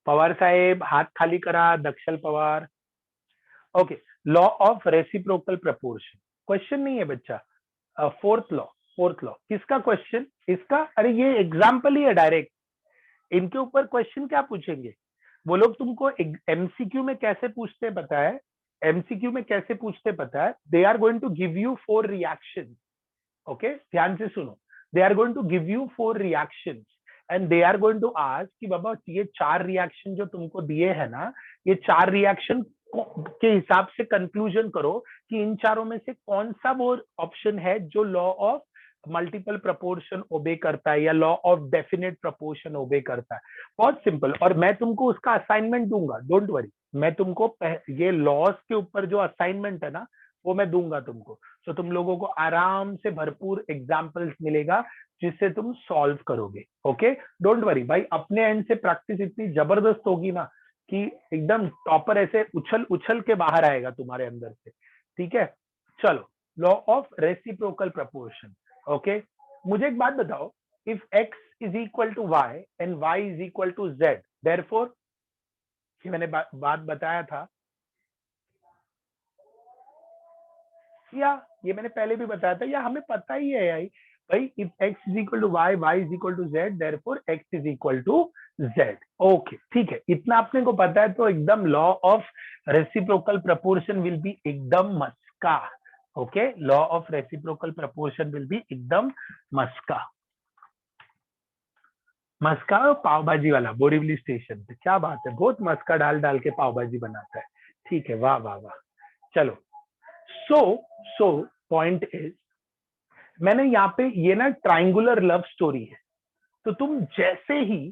Pawar साहेब हाथ खाली करा. Dakshal Pawar. Okay, law of reciprocal proportion. Question नहीं है बच्चा. 4th law. किसका क्वेश्चन? इसका. अरे ये एग्जाम्पल ही है डायरेक्ट. इनके ऊपर क्वेश्चन क्या पूछेंगे वो लोग तुमको? एमसीक्यू में कैसे पूछते पता है? They are going to give you 4 reactions. Okay, ध्यान से सुनो. They are going to give you 4 reactions and they are going to ask कि बाबा ये 4 रिएक्शन जो तुमको दिए है ना, ये 4 रिएक्शन के हिसाब से कंक्लूजन करो कि इन चारों में से कौन सा वो ऑप्शन है जो लॉ ऑफ मल्टीपल प्रपोर्शन ओबे करता है या लॉ ऑफ डेफिनेट प्रपोर्शन ओबे करता है। बहुत सिंपल, और मैं तुमको उसका असाइनमेंट दूंगा, डोंट वरी। मैं तुमको ये लॉस के ऊपर जो असाइनमेंट है ना वो मैं दूंगा तुमको, तो तुम लोगों को आराम से भरपूर एग्जाम्पल्स मिलेगा जिससे तुम सॉल्व करोगे। ओके, डोंट वरी भाई, अपने एंड से प्रैक्टिस इतनी जबरदस्त होगी ना कि एकदम टॉपर ऐसे उछल उछल के बाहर आएगा तुम्हारे अंदर से। ठीक है, चलो, law of reciprocal proportion. Okay, मुझे एक बात बताओ, if x is equal to y and y is equal to z, therefore ये मैंने बात बताया था, या ये मैंने पहले भी बताया था, या हमें पता ही है यार भाई, if x is equal to y, y is equal to z, therefore x is equal to z। Okay, ठीक है, इतना अपने को पता है तो एकदम law of reciprocal proportion will be एकदम मस्का। Okay, law of reciprocal proportion will be एकदम मस्का। मस्का पाव भाजी वाला बोरीवली स्टेशन पे, क्या बात है, बहुत मस्का डाल डाल के पाव भाजी बनाता है। ठीक है, वाह वाह वाह। चलो, सो पॉइंट इज, मैंने यहाँ पे ये ना ट्राइंगुलर लव स्टोरी है, तो तुम जैसे ही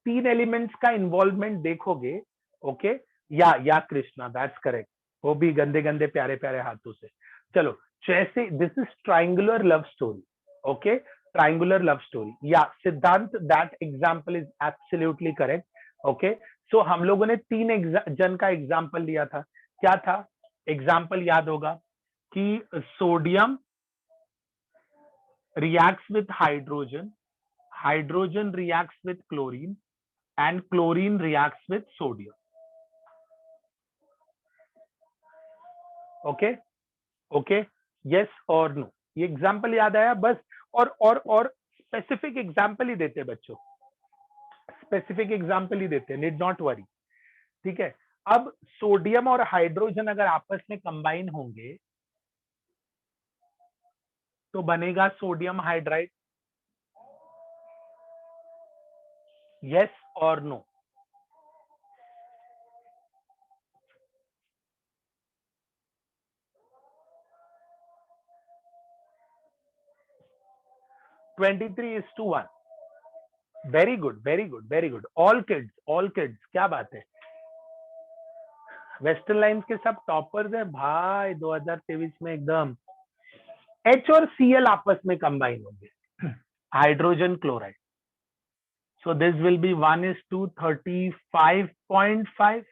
3 एलिमेंट्स का इन्वॉल्वमेंट देखोगे, ओके, या कृष्णा, दैट्स करेक्ट, वो भी गंदे गंदे प्यारे प्यारे हाथों से। चलो, जैसे this is triangular love story, okay, triangular love story, yeah Siddhant, that example is absolutely correct. Okay, so हम लोगों ने 3 जन का एग्जाम्पल लिया था, क्या था एग्जाम्पल, याद होगा कि sodium reacts with hydrogen, hydrogen reacts with chlorine, and chlorine reacts with sodium. Okay, okay, yes or no, ये एग्जाम्पल याद आया बस। और स्पेसिफिक एग्जाम्पल ही देते बच्चों, स्पेसिफिक एग्जाम्पल ही देते, नीड नॉट वरी। ठीक है, अब सोडियम और हाइड्रोजन अगर आपस में कंबाइन होंगे तो बनेगा सोडियम हाइड्राइड, यस और no? Twenty 23:1। Very good, very good, very good, all kids, क्या बात है, वेस्टर्न लाइन्स के सब टॉपर्स है भाई 2023 में एकदम। H और Cl आपस में कंबाइन होंगे, hydrogen chloride, so this will B 1:35.5।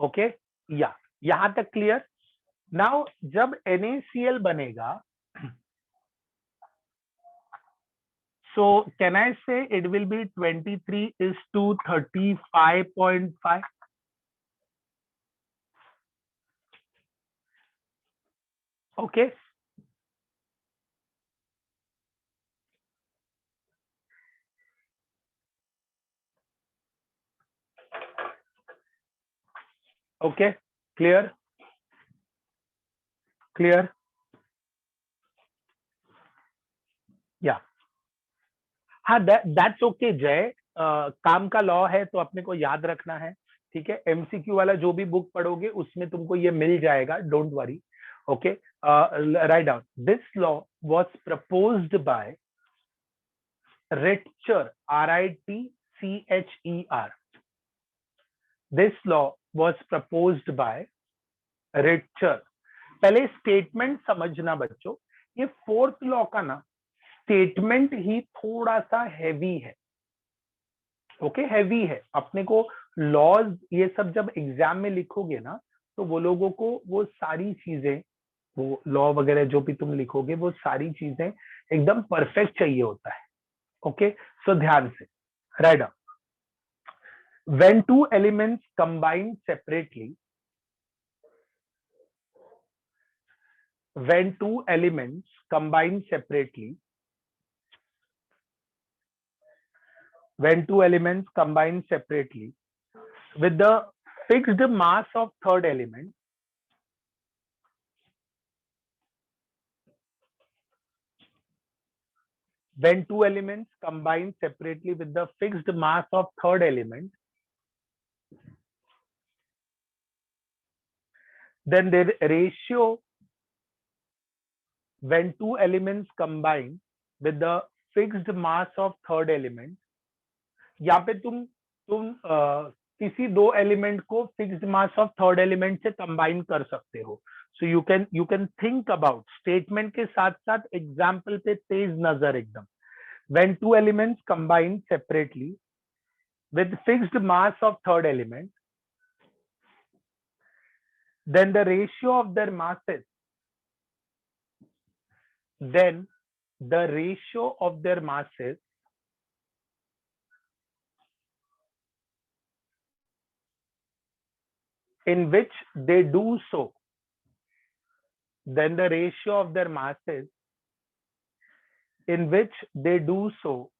Okay, या यहां तक क्लियर? नाउ जब NaCl बनेगा, so can I say it will be 23:35.5? Okay, okay, clear, clear, या हाँ, दैट्स ओके जय, काम का लॉ है तो अपने को याद रखना है। ठीक है, MCQ वाला जो भी बुक पढ़ोगे उसमें तुमको ये मिल जाएगा, don't worry. Okay, right down, this law was proposed by Richter, RITCHER, this law was proposed by Richter. पहले स्टेटमेंट समझना बच्चों, ये 4th लॉ का ना स्टेटमेंट ही थोड़ा सा हैवी है। ओके, हैवी है, अपने को लॉज ये सब जब एग्जाम में लिखोगे ना तो वो लोगों को वो सारी चीजें, वो लॉ वगैरह जो भी तुम लिखोगे वो सारी चीजें एकदम परफेक्ट चाहिए होता है। ओके, सो ध्यान से, write down, when 2 elements combine separately, when 2 elements combine separately, when 2 elements combine separately with the fixed mass of 3rd element, when two elements combine separately with the fixed mass of third element, then the ratio when two elements combine with the fixed mass of third element, यहाँ पे तुम किसी दो element को fixed mass of third element से combine कर सकते हो. So you can think about statement के साथ साथ एग्जाम्पल पे तेज नजर एकदम. when two elements combine separately with fixed mass of third element, then the ratio of their masses in which they do so, then the ratio of their masses in which they do so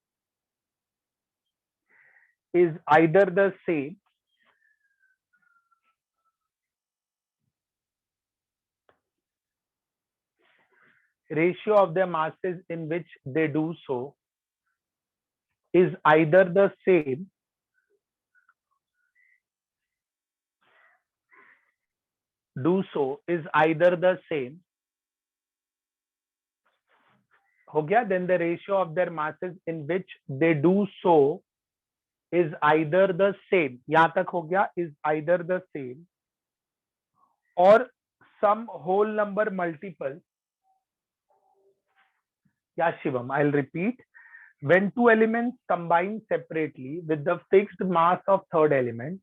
is either the same ratio of their masses in which they do so is either the same हो गया. then the ratio of their masses in which they do so is either the same, यहां तक हो गया, is either the same or some whole number multiple. Yeah, Shivam, I'll repeat. When two elements combine separately with the fixed mass of third element,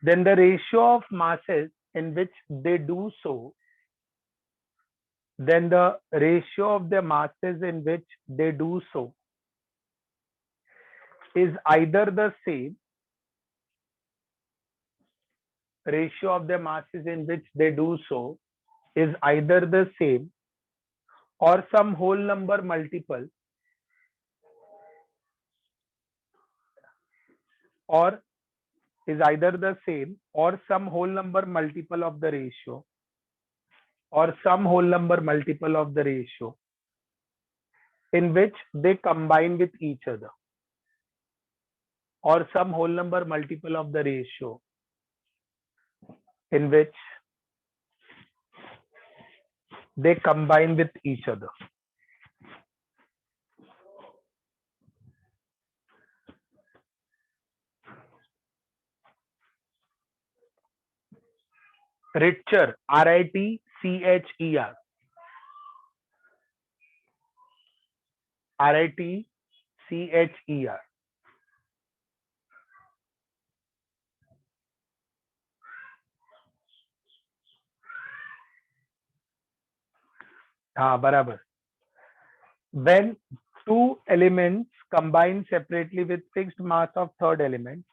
then the ratio of masses in which they do so, then the ratio of the masses in which they do so is either the same ratio of the masses in which they do so is either the same or some whole number multiple or is either the same or some whole number multiple of the ratio or some whole number multiple of the ratio in which they combine with each other or some whole number multiple of the ratio in which they combine with each other. Richer, R-I-T-C-H-E-R. R-I-T-C-H-E-R. हाँ बराबर. When two elements combine separately with fixed mass of third element,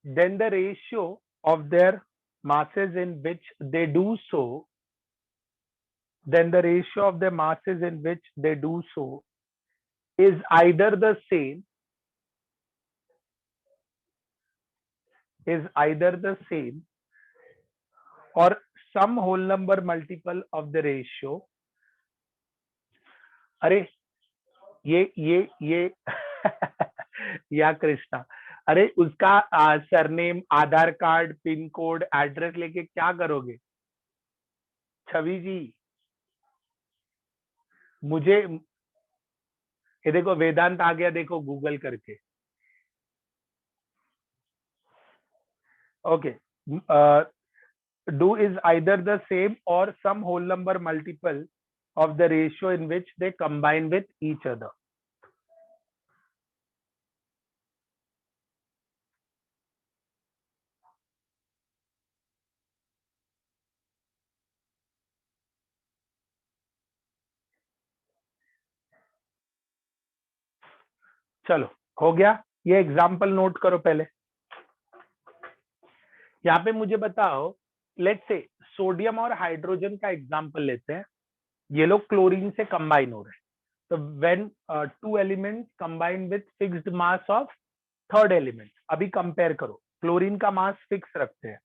then the ratio of their masses in which they do so, then the ratio of the masses in which they do so is either the same or some whole number multiple of the ratio. अरे ये या कृष्णा, अरे उसका surname, आधार card, pin code, address लेके क्या करोगे छवि जी? मुझे ये देखो वेदांत आ गया, देखो गूगल करके. Okay. do is either the same or some whole number multiple of the ratio in which they combine with each other. चलो हो गया. ये एग्जाम्पल नोट करो पहले. यहाँ पे मुझे बताओ, लेट्स से सोडियम और हाइड्रोजन का एग्जाम्पल लेते हैं. ये लोग क्लोरीन से कंबाइन हो रहे हैं. तो when two elements combine with fixed mass of third element, अभी कंपेयर करो. क्लोरीन का मास फिक्स रखते हैं.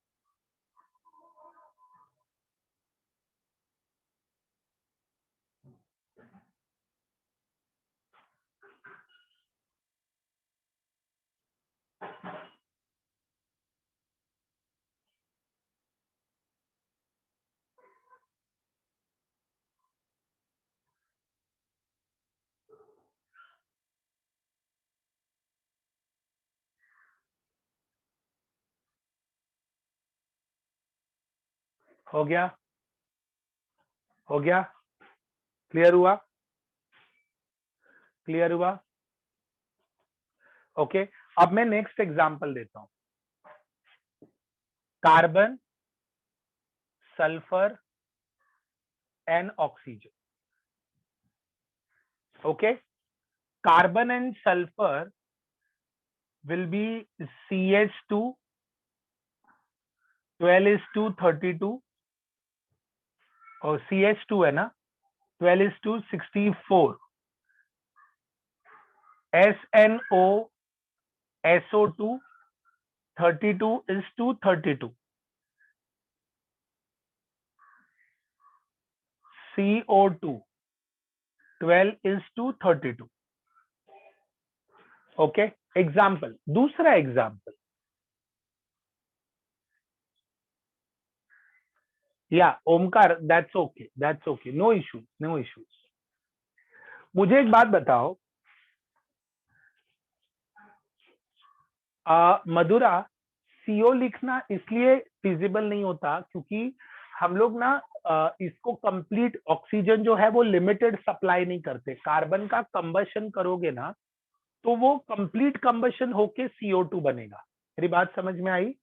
हो गया? हो गया? क्लियर हुआ? क्लियर हुआ? ओके, अब मैं नेक्स्ट एग्जांपल देता हूं। Carbon, sulphur and oxygen. Okay, carbon and sulphur will be CH2 12:32 और CH2 है ना 12:64, SNO SO2 32:32, CO2 12:32। Okay, example, दूसरा एग्जाम्पल, या Omkar, that's okay, no issues, no issues. मुझे एक बात बताओ, मधुरा, सीओ लिखना इसलिए फिजिबल नहीं होता क्योंकि हम लोग ना इसको कंप्लीट, ऑक्सीजन जो है वो लिमिटेड सप्लाई नहीं करते। कार्बन का कंबशन करोगे ना तो वो कंप्लीट कंबशन होके CO2 बनेगा। मेरी बात समझ में आई?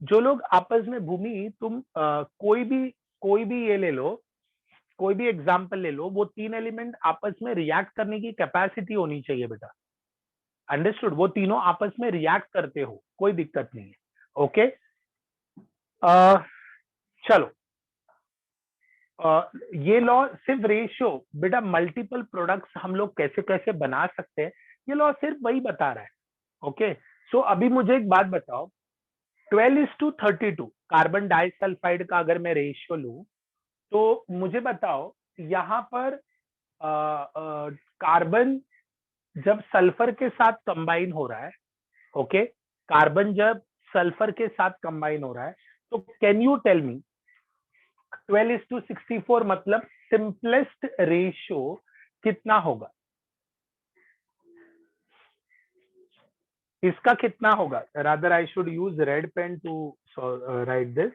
जो लोग आपस में, भूमि तुम कोई भी ये ले लो, कोई भी एग्जाम्पल ले लो, वो तीन एलिमेंट आपस में रिएक्ट करने की कैपेसिटी होनी चाहिए बेटा। अंडरस्टूड? वो तीनों आपस में रिएक्ट करते हो, कोई दिक्कत नहीं है। ओके, चलो, ये लॉ सिर्फ रेशियो, बेटा मल्टीपल प्रोडक्ट्स हम लोग कैसे कैसे बना सकते हैं, ये लॉ सिर्फ वही बता रहा है। ओके, सो अभी मुझे एक बात बताओ, 12:32 कार्बन डाइसल्फाइड का अगर मैं रेशियो लूं तो मुझे बताओ यहाँ पर कार्बन जब सल्फर के साथ कंबाइन हो रहा है, ओके, कार्बन जब सल्फर के साथ कंबाइन हो रहा है, तो कैन यू टेल मी 12:64 मतलब सिंपलेस्ट रेशियो कितना होगा? इसका कितना होगा? Rather I should use red pen to write this.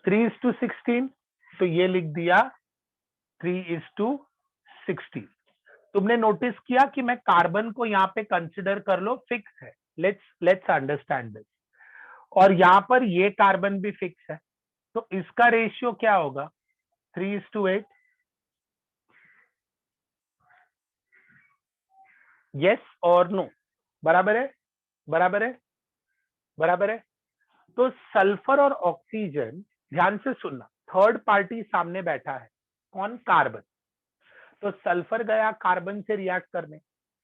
Three is to 16, तो ये लिख दिया 3:16। तुमने नोटिस किया कि मैं कार्बन को यहाँ पे कंसिडर कर लो फिक्स है, लेट्स अंडरस्टैंड दिस, और यहाँ पर ये कार्बन भी फिक्स है, तो इसका रेशियो क्या होगा? 3:8। यस और नो? बराबर है? बराबर है? बराबर है? तो सल्फर और ऑक्सीजन, ध्यान से सुनना, थर्ड पार्टी सामने बैठा है, कौन? कार्बन। तो सल्फर गया कार्बन से रिएक्ट करने,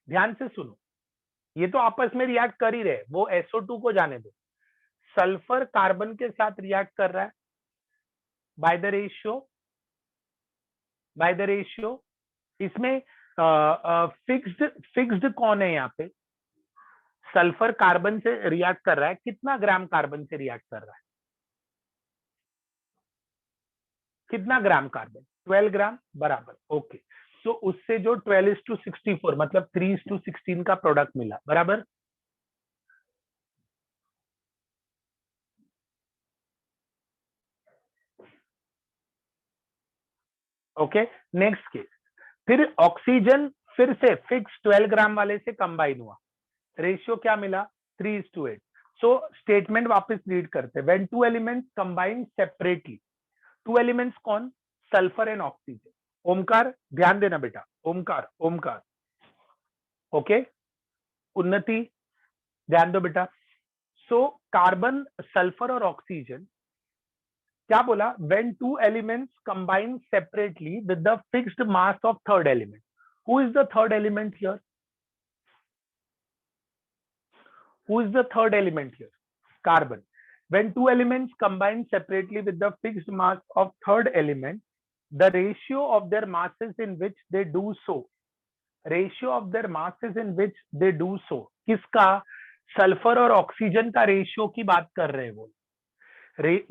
ध्यान से सुनो, ये तो आपस में रिएक्ट कर ही रहे, वो SO2 को जाने दो। सल्फर कार्बन के साथ रिएक्ट कर रहा है बाय द रेशियो। इसमें फिक्स्ड कौन है? यहाँ पे सल्फर कार्बन से रिएक्ट कर रहा है, कितना ग्राम कार्बन से रिएक्ट कर रहा है? कितना ग्राम कार्बन? 12 ग्राम, बराबर। ओके, तो उससे जो 12:64 मतलब 3:16 का प्रोडक्ट मिला, बराबर। ओके, नेक्स्ट केस, फिर ऑक्सीजन फिर से फिक्स 12 ग्राम वाले से कंबाइन हुआ, रेशियो क्या मिला? 3:8। सो स्टेटमेंट वापस रीड करते, when two elements combine separately, two elements कौन? Sulphur and oxygen. ओमकार ध्यान देना बेटा, ओमकार ओमकार, ओके, उन्नति ध्यान दो बेटा। सो कार्बन, सल्फर और ऑक्सीजन, क्या बोला? When two elements combine separately with the fixed mass of third element. Who is the third element here? Who is the third element here? Carbon. When two elements combine separately with the fixed mass of third element, the ratio of their masses in which they do so ratio of their masses in which they do सो, किसका? Sulphur और oxygen का ratio की बात कर रहे हैं वो।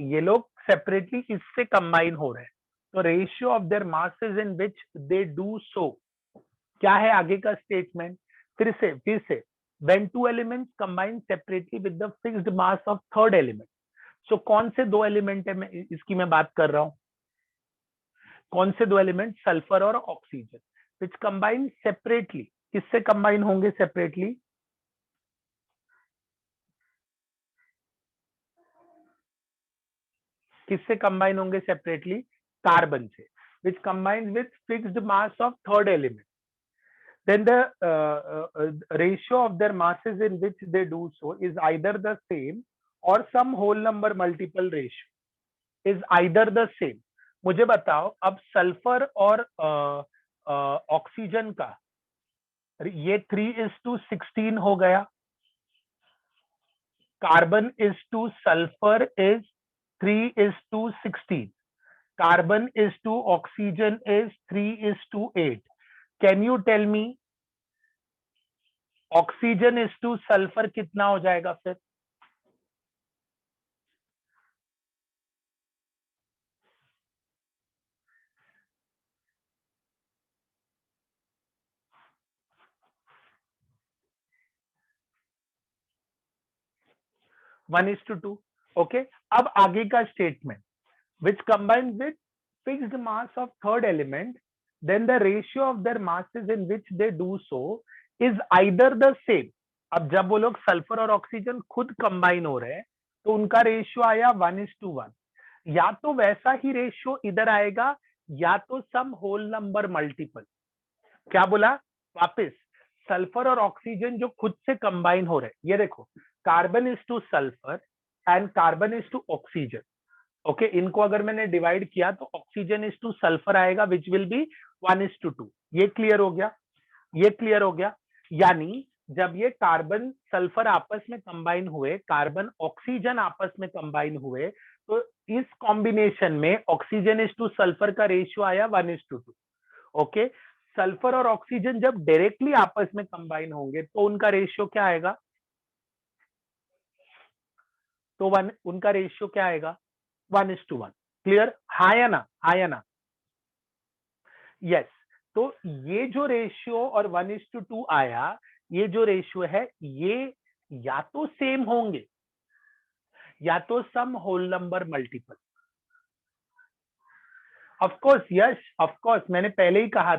ये लोग सेपरेटली इससे कंबाइन हो रहे हैं, तो ratio of their masses in which they do सो क्या है आगे का स्टेटमेंट? फिर से when two elements combine separately with the fixed mass of third element, so कौन से दो एलिमेंट है मैं इसकी मैं बात कर रहा हूं, कौन से दो एलिमेंट? सल्फर और ऑक्सीजन, विच कंबाइन सेपरेटली, किससे कंबाइन होंगे सेपरेटली? किससे कंबाइन होंगे सेपरेटली? कार्बन से, which combine with fixed mass of third element, then the ratio of their masses in which they do so is either the same or some whole number multiple ratio is either the same। मुझे बताओ अब sulphur और oxygen का ये 3:16 हो गया, carbon is to sulphur is 3:16, carbon is to oxygen is 3:8। Can you tell me oxygen is to sulphur कितना हो जाएगा फिर? One is to two. Okay, अब आगे का statement, which combine with fixed mass of third element, then the ratio of their masses in which they do so is either the same. अब जब वो लोग सल्फर और ऑक्सीजन खुद combine हो रहे हैं तो उनका रेशियो आया 1:1, या तो वैसा ही रेशियो इधर आएगा या तो सम होल नंबर मल्टीपल। क्या बोला वापस? सल्फर और ऑक्सीजन जो खुद से कंबाइन हो रहे हैं, ये देखो carbon is to sulphur and carbon is to oxygen. Okay, इनको अगर मैंने डिवाइड किया तो ऑक्सीजन इज टू सल्फर आएगा विच विल बी 1:2। ये क्लियर हो गया? ये क्लियर हो गया? यानी जब ये कार्बन सल्फर आपस में कंबाइन हुए, कार्बन ऑक्सीजन आपस में कंबाइन हुए, तो इस कॉम्बिनेशन में ऑक्सीजन इज टू सल्फर का रेशियो आया 1:2। ओके, सल्फर और ऑक्सीजन जब डायरेक्टली आपस में कंबाइन होंगे तो उनका रेशियो क्या आएगा? तो उनका रेशियो क्या आएगा? 1:1। क्लियर? हाँ या ना? हाँ या ना? यस। तो ये जो रेशियो और 1:2 आया, ये जो रेशियो है ये या तो सेम होंगे या तो some whole number multiple. Of course, yes of course, मैंने पहले ही कहा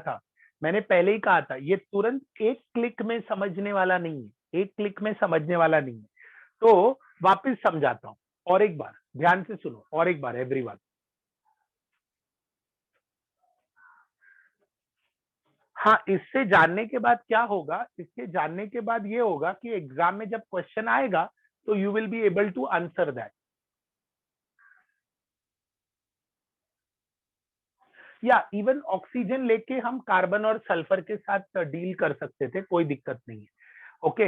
था, ये तुरंत एक क्लिक में समझने वाला नहीं है, एक क्लिक में समझने वाला नहीं है। तो वापस समझाता हूं, और एक बार ध्यान से सुनो, और एक बार एवरीवन। हाँ, इससे जानने के बाद क्या होगा? इसके जानने के बाद ये होगा कि एग्जाम में जब क्वेश्चन आएगा तो you will be able to answer that. या इवन ऑक्सीजन लेके हम कार्बन और सल्फर के साथ डील कर सकते थे, कोई दिक्कत नहीं है। Okay,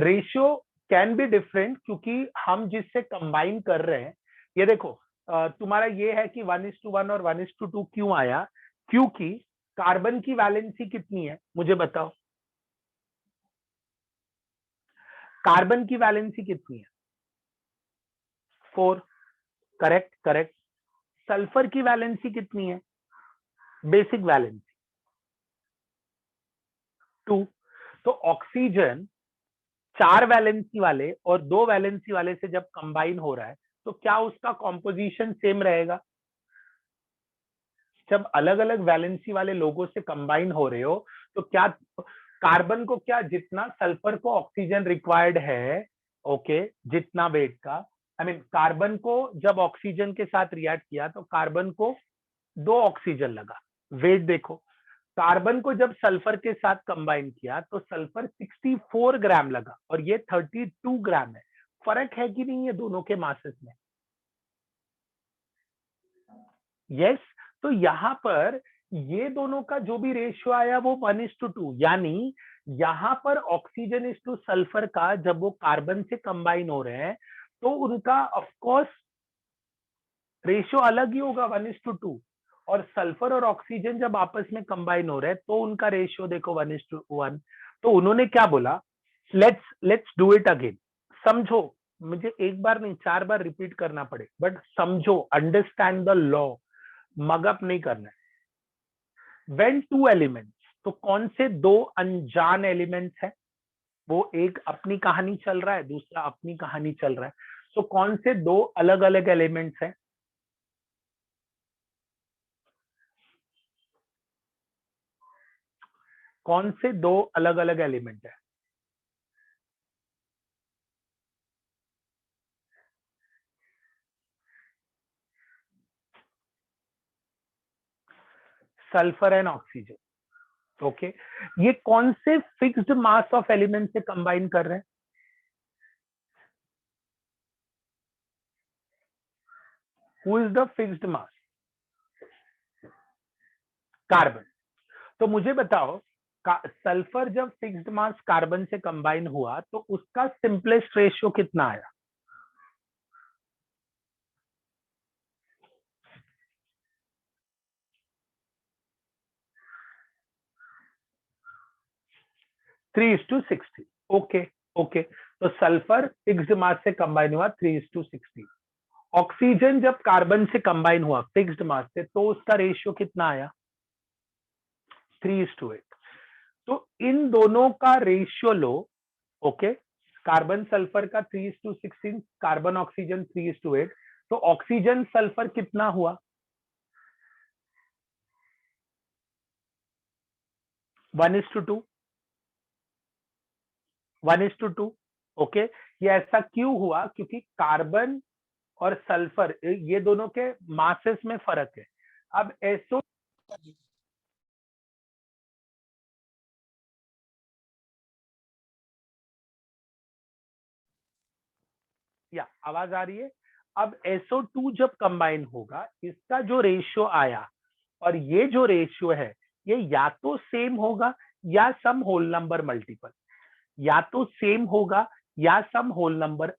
ratio can be different क्योंकि हम जिससे कंबाइन कर रहे हैं, ये देखो तुम्हारा ये है कि 1:1 और 1:2 क्यों आया? क्योंकि कार्बन की वैलेंसी कितनी है मुझे बताओ? कार्बन की वैलेंसी कितनी है? 4। Correct correct. सल्फर की वैलेंसी कितनी है? Basic valency 2। तो ऑक्सीजन 4 वैलेंसी वाले और 2 वैलेंसी वाले से जब कंबाइन हो रहा है तो क्या उसका कॉम्पोजिशन सेम रहेगा? जब अलग अलग वैलेंसी वाले लोगों से कंबाइन हो रहे हो तो क्या कार्बन को, क्या जितना सल्फर को ऑक्सीजन रिक्वायर्ड है, ओके, जितना वेट का, आई मीन कार्बन को जब ऑक्सीजन के साथ रिएक्ट किया तो कार्बन को 2 ऑक्सीजन लगा। वेट देखो, कार्बन को जब सल्फर के साथ कंबाइन किया तो सल्फर 64 ग्राम लगा और ये 32 ग्राम है। फर्क है कि नहीं है दोनों के मासेस में? यस। तो यहाँ पर ये दोनों का जो भी रेशियो आया वो 1:2, यानी यहाँ पर ऑक्सीजन इज टू सल्फर का जब वो कार्बन से कंबाइन हो रहे हैं तो उनका ऑफ कोर्स रेशियो अलग ही होगा 1:2। और सल्फर और ऑक्सीजन जब आपस में कंबाइन हो रहे हैं तो उनका रेशियो देखो 1:1। तो उन्होंने क्या बोला, लेट्स डू इट अगेन। समझो, मुझे एक बार नहीं 4 बार रिपीट करना पड़े, बट समझो, अंडरस्टैंड द लॉ, मगअप नहीं करना है। व्हेन टू एलिमेंट्स, तो कौन से दो अनजान एलिमेंट्स हैं? वो एक अपनी कहानी चल रहा है, दूसरा अपनी कहानी चल रहा है। तो कौन से दो अलग अलग एलिमेंट्स हैं? कौन से दो अलग अलग एलिमेंट है? Sulphur and oxygen. ओके, ये कौन से फिक्स्ड मास ऑफ एलिमेंट से कंबाइन कर रहे हैं? Who is the fixed mass? Carbon. तो मुझे बताओ, सल्फर जब फिक्स्ड मास कार्बन से कंबाइन हुआ तो उसका सिंपलेस्ट रेशियो कितना आया? Three is to 60। Okay okay, तो सल्फर फिक्स्ड मास से कंबाइन हुआ 3:60। ऑक्सीजन जब कार्बन से कंबाइन हुआ फिक्स्ड मास से तो उसका रेशियो कितना आया? 3:8। तो इन दोनों का रेशियो लो। ओके, कार्बन सल्फर का 3:16, कार्बन ऑक्सीजन 3:8। तो ऑक्सीजन सल्फर कितना हुआ? 1:2। 1:2। ओके, ये ऐसा क्यों हुआ? क्योंकि कार्बन और सल्फर ये दोनों के मासेस में फर्क है। अब एसओ, या आवाज आ रही है? अब SO2 जब कंबाइन होगा, इसका जो रेशियो आया और ये जो रेशियो है, ये या तो सेम होगा या सम होल नंबर मल्टीपल, या तो सेम होगा या सम whole number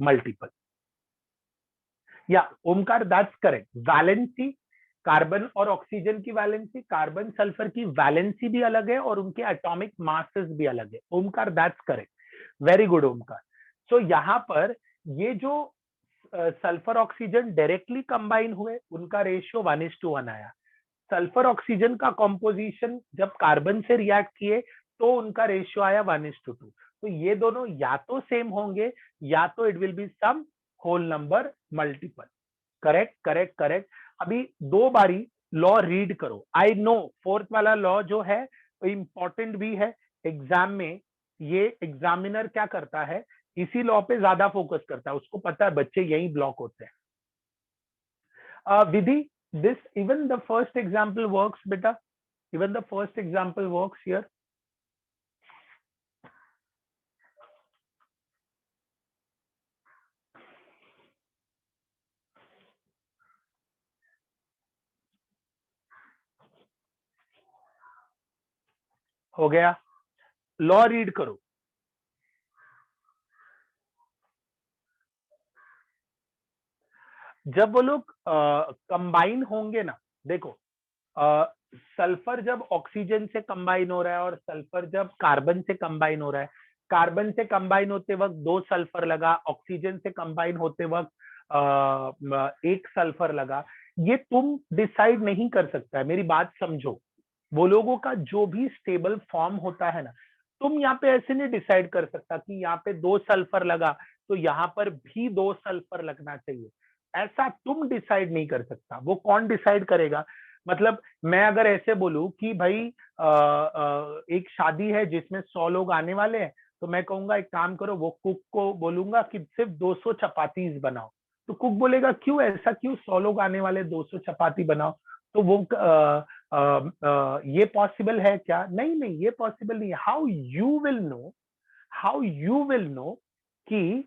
multiple. Yeah Omkar, that's correct. Valency, carbon और ऑक्सीजन की वैलेंसी, कार्बन सल्फर की वैलेंसी भी अलग है और उनके एटॉमिक मासेस भी अलग है। Omkar, that's correct, very good Omkar. So यहाँ पर ये जो सल्फर ऑक्सीजन डायरेक्टली कंबाइन हुए, उनका रेशियो 1:1 आया। सल्फर ऑक्सीजन का कॉम्पोजिशन जब कार्बन से रिएक्ट किए तो उनका रेशियो आया 1:2। तो ये दोनों या तो सेम होंगे या तो it will be some whole number multiple. Correct correct correct. अभी दो बारी लॉ रीड करो। आई नो फोर्थ वाला लॉ जो है इंपॉर्टेंट भी है एग्जाम में। ये एग्जामिनर क्या करता है, इसी लॉ पे ज्यादा फोकस करता है, उसको पता है बच्चे यही ब्लॉक होते हैं। विधि, this even the first example works beta, even the first example works here. हो गया? लॉ रीड करो। जब वो लोग कंबाइन होंगे ना, देखो सल्फर जब ऑक्सीजन से कंबाइन हो रहा है और सल्फर जब कार्बन से कंबाइन हो रहा है, कार्बन से कंबाइन होते वक्त 2 सल्फर लगा, ऑक्सीजन से कंबाइन होते वक्त 1 सल्फर लगा। ये तुम डिसाइड नहीं कर सकता है, मेरी बात समझो। वो लोगों का जो भी स्टेबल फॉर्म होता है ना, तुम यहाँ पे ऐसे नहीं डिसाइड कर सकता कि यहाँ पे 2 सल्फर लगा तो यहाँ पर भी 2 सल्फर लगना चाहिए। ऐसा तुम डिसाइड नहीं कर सकता। वो कौन डिसाइड करेगा? मतलब मैं अगर ऐसे बोलूं कि भाई एक शादी है जिसमें 100 लोग आने वाले हैं, तो मैं कहूंगा एक काम करो, वो कुक को बोलूंगा कि सिर्फ 200 चपातीज बनाओ। तो कुक बोलेगा क्यों, ऐसा क्यों, 100 लोग आने वाले, 200 चपाती बनाओ। तो वो ये पॉसिबल है क्या? नहीं नहीं, ये पॉसिबल नहीं है। How you will know, how you will know कि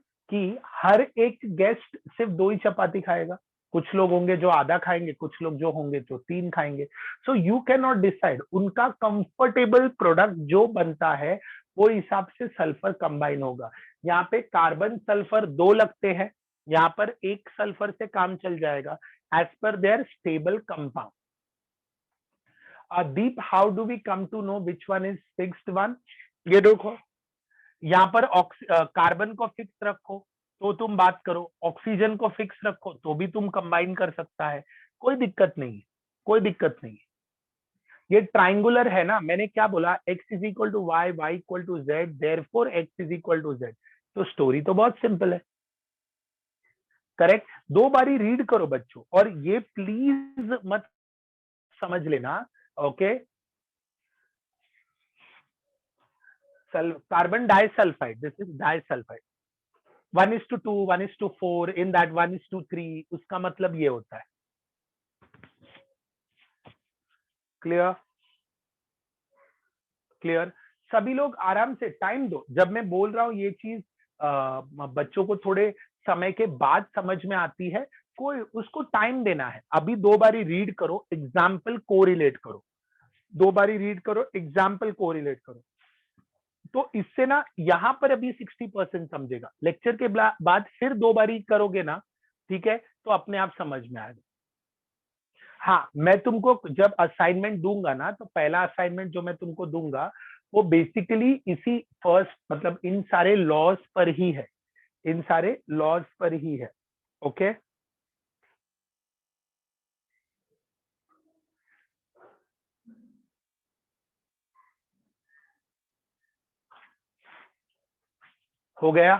हर एक गेस्ट सिर्फ 2 ही चपाती खाएगा? कुछ लोग होंगे जो आधा खाएंगे, कुछ लोग जो होंगे जो 3 खाएंगे। So you can not decide. उनका कंफर्टेबल प्रोडक्ट जो बनता है वो हिसाब से सल्फर कंबाइन होगा। यहाँ पे कार्बन सल्फर 2 लगते हैं, यहाँ पर 1 सल्फर से काम चल जाएगा एज पर their stable compound. Deep, how do we come to know which one is fixed one? ये देखो, यहाँ पर कार्बन को फिक्स रखो तो तुम बात करो, ऑक्सीजन को फिक्स रखो तो भी तुम कंबाइन कर सकता है, कोई दिक्कत नहीं है, कोई दिक्कत नहीं है। ये ट्राइंगुलर है ना, मैंने क्या बोला, x is equal to y, y equal to z, therefore x is equal to z. तो स्टोरी तो बहुत सिंपल है, करेक्ट। दो बारी रीड करो बच्चों, और ये प्लीज मत समझ लेना, okay. Carbon disulphide, this is disulphide, 1:2, 1:4, in that 1:3, उसका मतलब ये होता है। क्लियर? क्लियर? सभी लोग आराम से टाइम दो, जब मैं बोल रहा हूं ये चीज बच्चों को थोड़े समय के बाद समझ में आती है, कोई उसको टाइम देना है। अभी दो बारी रीड करो, एग्जाम्पल कोरिलेट करो, दो बारी रीड करो, एग्जाम्पल कोरिलेट करो, तो इससे ना यहाँ पर अभी 60% समझेगा। लेक्चर के बाद फिर दो बारी करोगे ना, ठीक है, तो अपने आप समझ में आएगा। हाँ, मैं तुमको जब असाइनमेंट दूंगा ना, तो पहला असाइनमेंट जो मैं तुमको दूंगा वो बेसिकली इसी फर्स्ट, मतलब इन सारे लॉज पर ही है, इन सारे लॉज पर ही है, ओके। हो गया?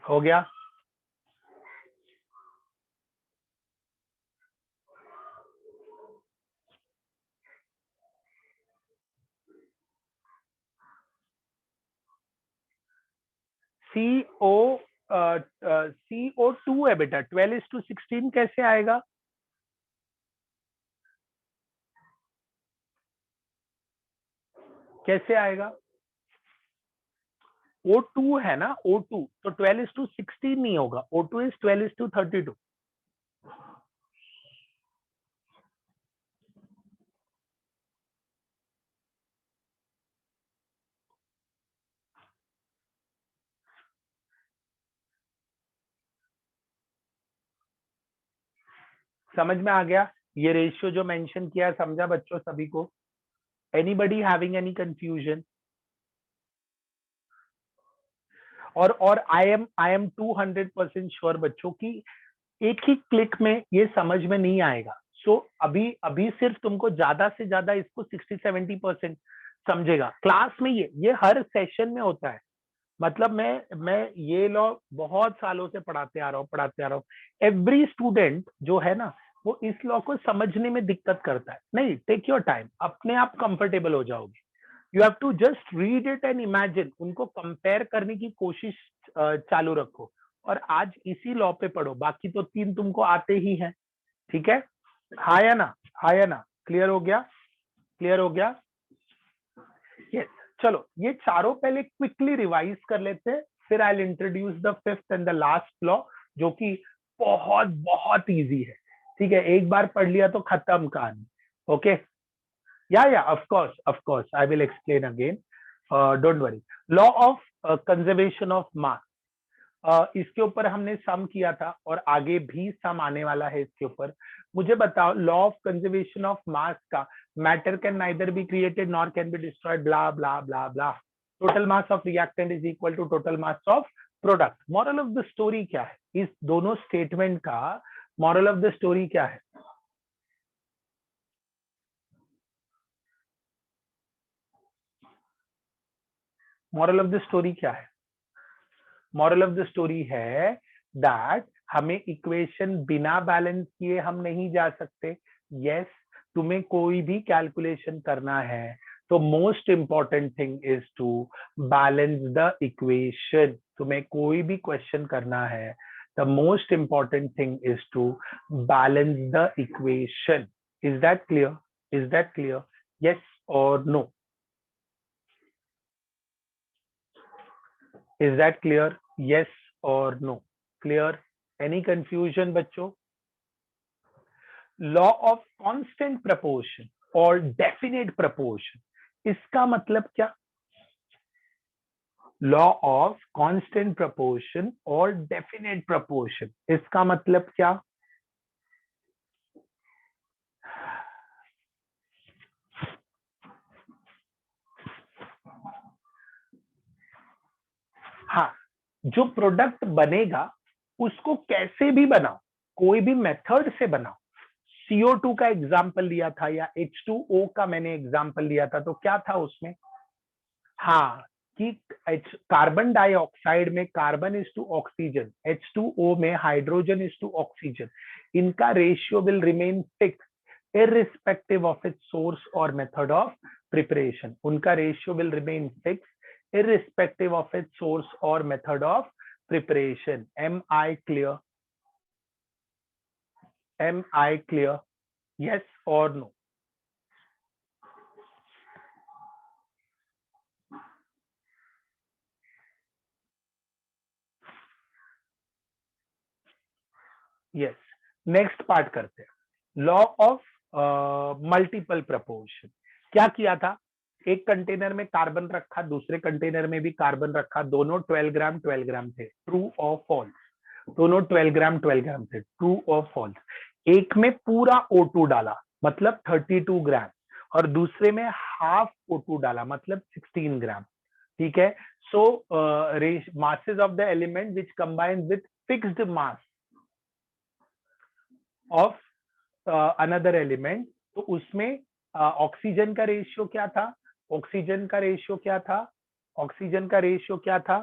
हो गया? CO CO2 है बेटा, 12:16 कैसे आएगा? कैसे आएगा? O2 है ना, O2, तो 12:16 नहीं होगा, O2 इज 12:32। समझ में आ गया? ये रेशियो जो मेंशन किया है, समझा बच्चों सभी को? Anybody having any confusion? और आई एम 200% श्योर बच्चों की एक ही क्लिक में ये समझ में नहीं आएगा। सो अभी अभी सिर्फ तुमको ज्यादा से ज्यादा इसको 60-70% समझेगा। क्लास में ये हर सेशन में होता है। मतलब मैं ये लॉ बहुत सालों से पढ़ाते आ रहा हूँ। एवरी स्टूडेंट जो है ना, वो इस लॉ को समझने में दिक्कत करता है। नहीं, टेक योर टाइम, अपने आप कंफर्टेबल हो जाओगे। You have to just read it and imagine, उनको कंपेयर करने की कोशिश चालू रखो, और आज इसी लॉ पे पढ़ो। बाकी तो तीन तुमको आते ही हैं, ठीक है? हाँ या ना? हाँ या ना? क्लियर हो गया? क्लियर हो गया? यस। चलो ये चारों पहले क्विकली रिवाइज कर लेते हैं, फिर I will introduce the fifth and the last law, जो कि बहुत बहुत इजी है। ठीक है, एक बार पढ़ लिया तो खत्म कहानी। ओके, या of course I will explain again, don't worry. Law of conservation of मास, इसके ऊपर हमने सम किया था, और आगे भी सम आने वाला है इसके ऊपर। मुझे बताओ, law of conservation of mass का, matter can neither be created nor can be destroyed, blah blah blah blah, total mass of reactant is equal to total mass of product. Moral of the story क्या है इस दोनों statement का? Moral of the story क्या है? Moral of the story क्या है? Moral of the story है दैट हमें इक्वेशन बिना बैलेंस किए हम नहीं जा सकते। यस, तुम्हें कोई भी कैलकुलेशन करना है तो most important thing is to balance the equation. तुम्हें कोई भी क्वेश्चन करना है, the most important thing is to balance the equation. Is that clear? Is that clear? Yes और no? Is that clear? Yes or no? Clear? Any confusion बच्चों? Law of constant proportion or definite proportion, इसका मतलब क्या? Law of constant proportion or definite proportion, इसका मतलब क्या? जो product बनेगा उसको कैसे भी बनाओ, कोई भी मेथड से बनाओ। CO2 का एग्जाम्पल लिया था या H2O का मैंने एग्जाम्पल लिया था, तो क्या था उसमें? हाँ, कि कार्बन डाइऑक्साइड में carbon is to oxygen, H2O में हाइड्रोजन इज टू ऑक्सीजन, इनका ratio will remain fix irrespective of its source or method of preparation. उनका ratio will remain fix irrespective of its source or method of preparation. Am I clear? Am I clear? Yes or no? Yes. Next part करते हैं, law of multiple proportion. क्या किया था? एक container में carbon रखा, दूसरे कंटेनर में भी कार्बन रखा, दोनों 12 ग्राम 12 ग्राम थे, ट्रू और फॉल्स? दोनों 12 ग्राम 12 ग्राम थे, ट्रू और फॉल्स? एक में पूरा O2 डाला मतलब 32 ग्राम, और दूसरे में हाफ O2 डाला मतलब 16 ग्राम। ठीक है, सो masses of the element which combine with fixed mass of another element, तो उसमें ऑक्सीजन का रेशियो क्या था? ऑक्सीजन का रेशियो क्या था? ऑक्सीजन का रेशियो क्या था?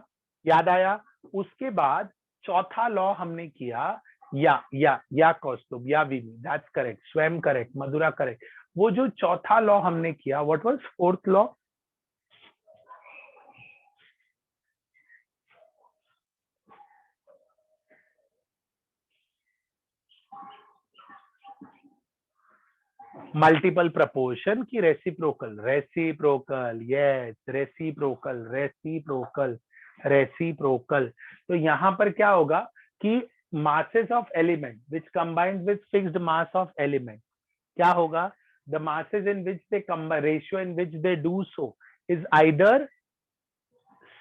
याद आया? उसके बाद चौथा लॉ हमने किया, yeah Kaustubh yeah Vini, that's correct, Swayam correct, Madhura correct. वो जो चौथा लॉ हमने किया, what was fourth law? Multiple proportion की reciprocal, reciprocal, yes, reciprocal, reciprocal, reciprocal. तो यहाँ पर क्या होगा कि masses of element which combined with fixed mass of element, क्या होगा? The masses in which they combine, ratio in which they do so is either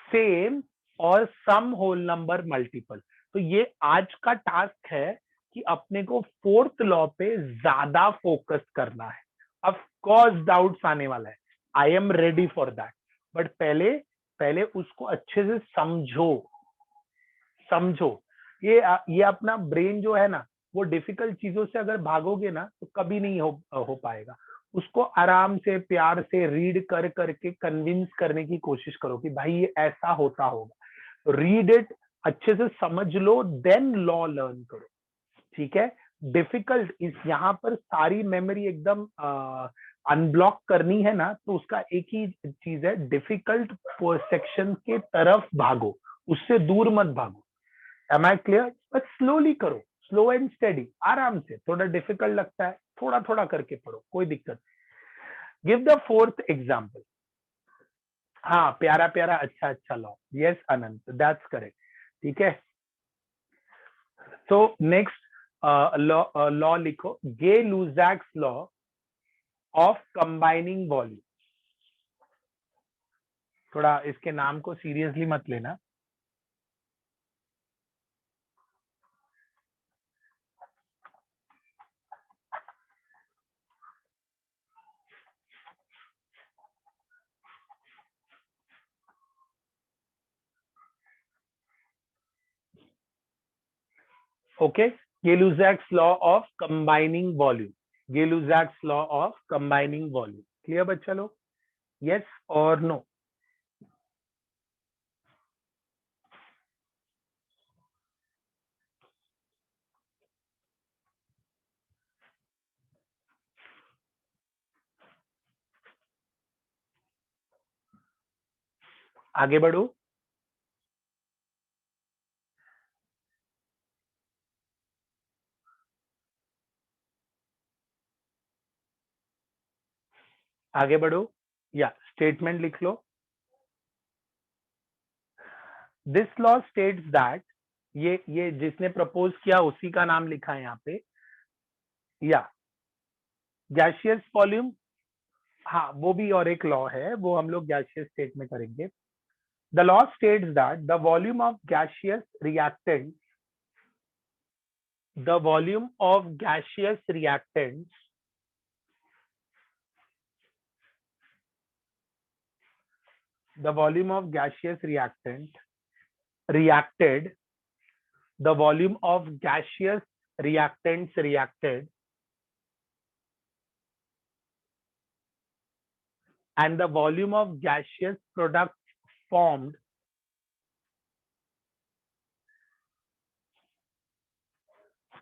same or some whole number multiple. तो ये आज का टास्क है कि अपने को फोर्थ लॉ पे ज्यादा फोकस करना है। ऑफ कोर्स डाउट्स आने वाला है, I am ready for that, but पहले उसको अच्छे से समझो। ये अपना ब्रेन जो है ना, वो डिफिकल्ट चीजों से अगर भागोगे ना तो कभी नहीं हो पाएगा। उसको आराम से प्यार से रीड करके कन्विंस करने की कोशिश करो कि भाई ये ऐसा होता होगा। रीड इट, अच्छे से समझ लो, देन लॉ लर्न करो। ठीक है, डिफिकल्ट इस यहाँ पर सारी मेमोरी एकदम अनब्लॉक करनी है ना, तो उसका एक ही चीज है, डिफिकल्ट सेक्शन के तरफ भागो, उससे दूर मत भागो। Am I clear? बस स्लोली करो, स्लो एंड स्टेडी, आराम से। थोड़ा डिफिकल्ट लगता है, थोड़ा थोड़ा करके पढ़ो, कोई दिक्कत नहीं। Give the fourth example. हाँ, प्यारा प्यारा, अच्छा अच्छा law, yes Anant, that's correct. ठीक है, तो नेक्स्ट लॉ लिखो, गे लुजैक्स लॉ ऑफ कंबाइनिंग वॉल्यूम। थोड़ा इसके नाम को सीरियसली मत लेना। Okay, Gay-Lussac's law of combining volume, Gay-Lussac's law of combining volume, clear बच्चा लोग? यस और नो? आगे बढ़ो। आगे बढ़ो, या स्टेटमेंट लिख लो। दिस लॉ स्टेट्स दैट, ये जिसने प्रपोज किया उसी का नाम लिखा है यहाँ पे, या गैसियस वॉल्यूम। हाँ, वो भी और एक लॉ है, वो हम लोग गैसियस स्टेट में करेंगे। The law states that the volume of gaseous reactant, the volume of gaseous reactants the volume of gaseous reactant reacted, the volume of gaseous reactants reacted, and the volume of gaseous products formed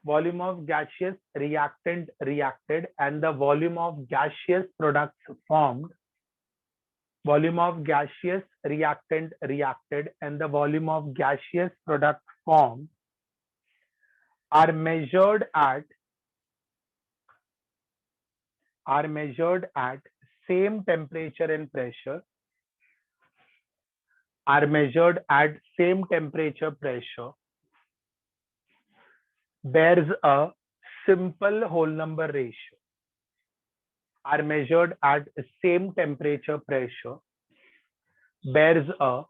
volume of gaseous reactant reacted and the volume of gaseous products formed, volume of gaseous reactant reacted and the volume of gaseous product formed are measured at same temperature and pressure, are measured at same temperature pressure, bears a simple whole number ratio, are measured at same temperature pressure, bears a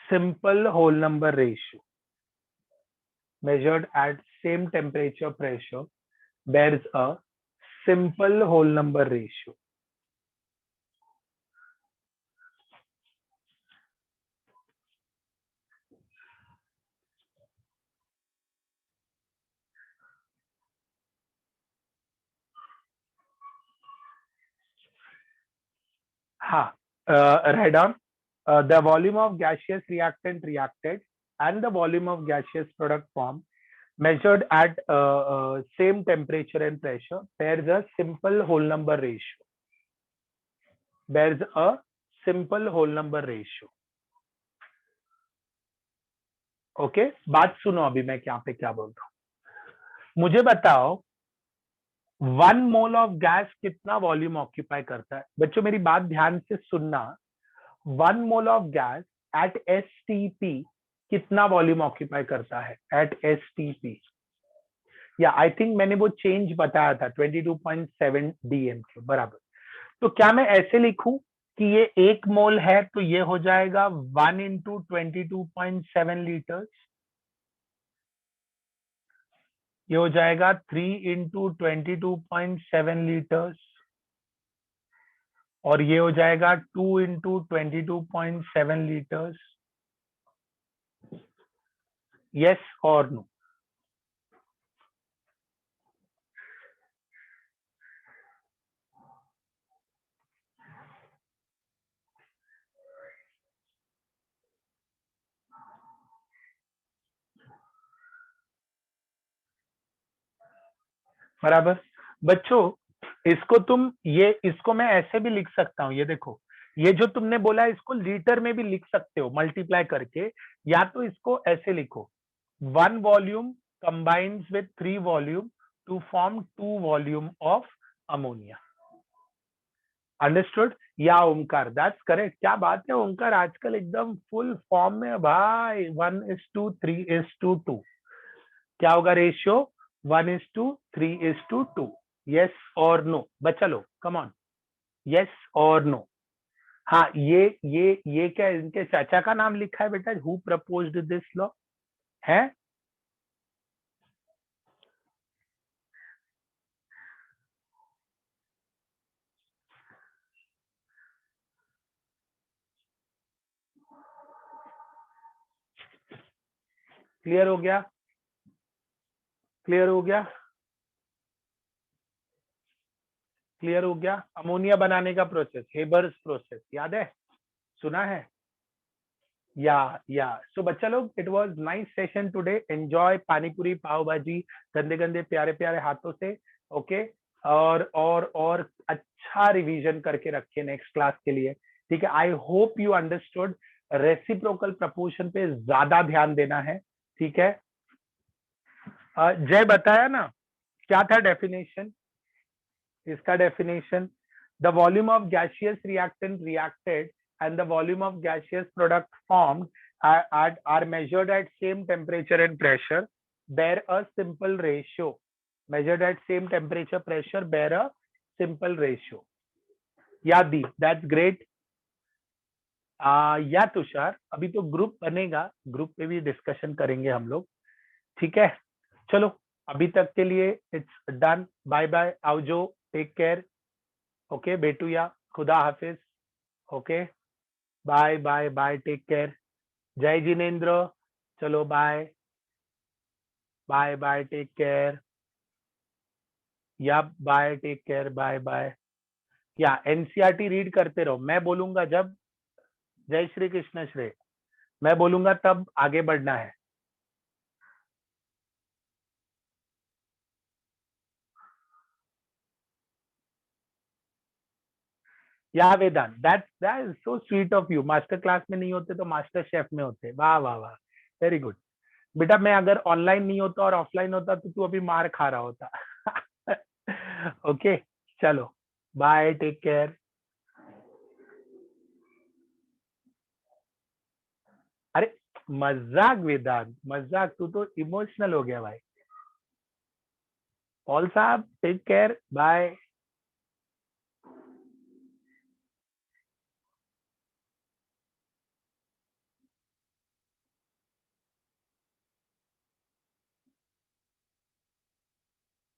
simple whole number ratio, measured at same temperature pressure, bears a simple whole number ratio. Write down the volume of gaseous reactant reacted and the volume of gaseous product formed measured at same temperature and pressure bears a simple whole number ratio. Bears a simple whole number ratio. Okay बात सुनो अभी मैं यहाँ पे क्या बोल रहा हूँ. मुझे बताओ 1 मोल ऑफ गैस कितना वॉल्यूम ऑक्यूपाई करता है. बच्चों मेरी बात ध्यान से सुनना. 1 mole of gas at STP कितना वॉल्यूम ऑक्यूपाई करता है एट एसटीपी. या आई थिंक मैंने वो चेंज बताया था 22.7 डीएम के बराबर. तो क्या मैं ऐसे लिखूं कि ये 1 मोल है तो ये हो जाएगा 1 इंटू 22.7 लीटर्स. ये हो जाएगा 3 इंटू 22.7 लीटर्स और ये हो जाएगा 2 इंटू 22.7 लीटर्स. यस और नो. बराबर. बच्चों इसको तुम इसको मैं ऐसे भी लिख सकता हूं. ये देखो ये जो तुमने बोला इसको लीटर में भी लिख सकते हो मल्टीप्लाई करके. या तो इसको ऐसे लिखो 1 volume combines with 3 volume to form 2 volume of ammonia. Understood? या ओमकार दैट्स करेक्ट. क्या बात है ओमकार आजकल एकदम फुल फॉर्म में भाई. 1:3:2. क्या होगा रेशियो 1:3:2. यस और नो. बच्चा लो कम ऑन. यस और नो. हाँ ये क्या इनके चाचा का नाम लिखा है बेटा. हु प्रपोज्ड दिस लॉ है. क्लियर हो गया. क्लियर हो गया. क्लियर हो गया. अमोनिया बनाने का प्रोसेस हेबर्स प्रोसेस याद है. सुना है. या सो बच्चा लोग it was nice session today. Enjoy panipuri pav bhaji गंदे गंदे प्यारे प्यारे हाथों से. ओके और अच्छा रिवीजन करके रखिए नेक्स्ट क्लास के लिए. ठीक है. I hope you understood. Reciprocal proportion पे ज्यादा ध्यान देना है. ठीक है. जय बताया ना क्या था डेफिनेशन. इसका definition the volume of gaseous reactant reacted and the volume of gaseous product formed are measured at same temperature and pressure bear a simple ratio. Measured at same temperature pressure bear a simple ratio. याद दी. that's great. या तुषार अभी तो group बनेगा. Group पे भी discussion करेंगे हम लोग. ठीक है. चलो अभी तक के लिए इट्स डन. Bye bye. आवजो. Take care. ओके बेटुया. खुदा हाफिज. Okay bye bye bye. Take care. जय जिनेन्द्र. चलो bye bye bye, take care. Yeah bye, take care, bye bye. Yeah NCERT read करते रहो, मैं बोलूंगा जब, जय श्री कृष्ण श्री, मैं बोलूंगा तब आगे बढ़ना है। Yeah Vedant, that is so sweet of you. Master class में नहीं होते तो मास्टर शेफ में होते। वाह वाह वाह, वेरी गुड। बेटा मैं अगर ऑनलाइन नहीं होता और ऑफलाइन होता तो तू अभी मार खा रहा होता। ओके चलो बाय, टेक केयर। अरे मजाक वेदांत, मजाक, तू तो इमोशनल हो गया भाई। पॉल साहब टेक केयर, बाय।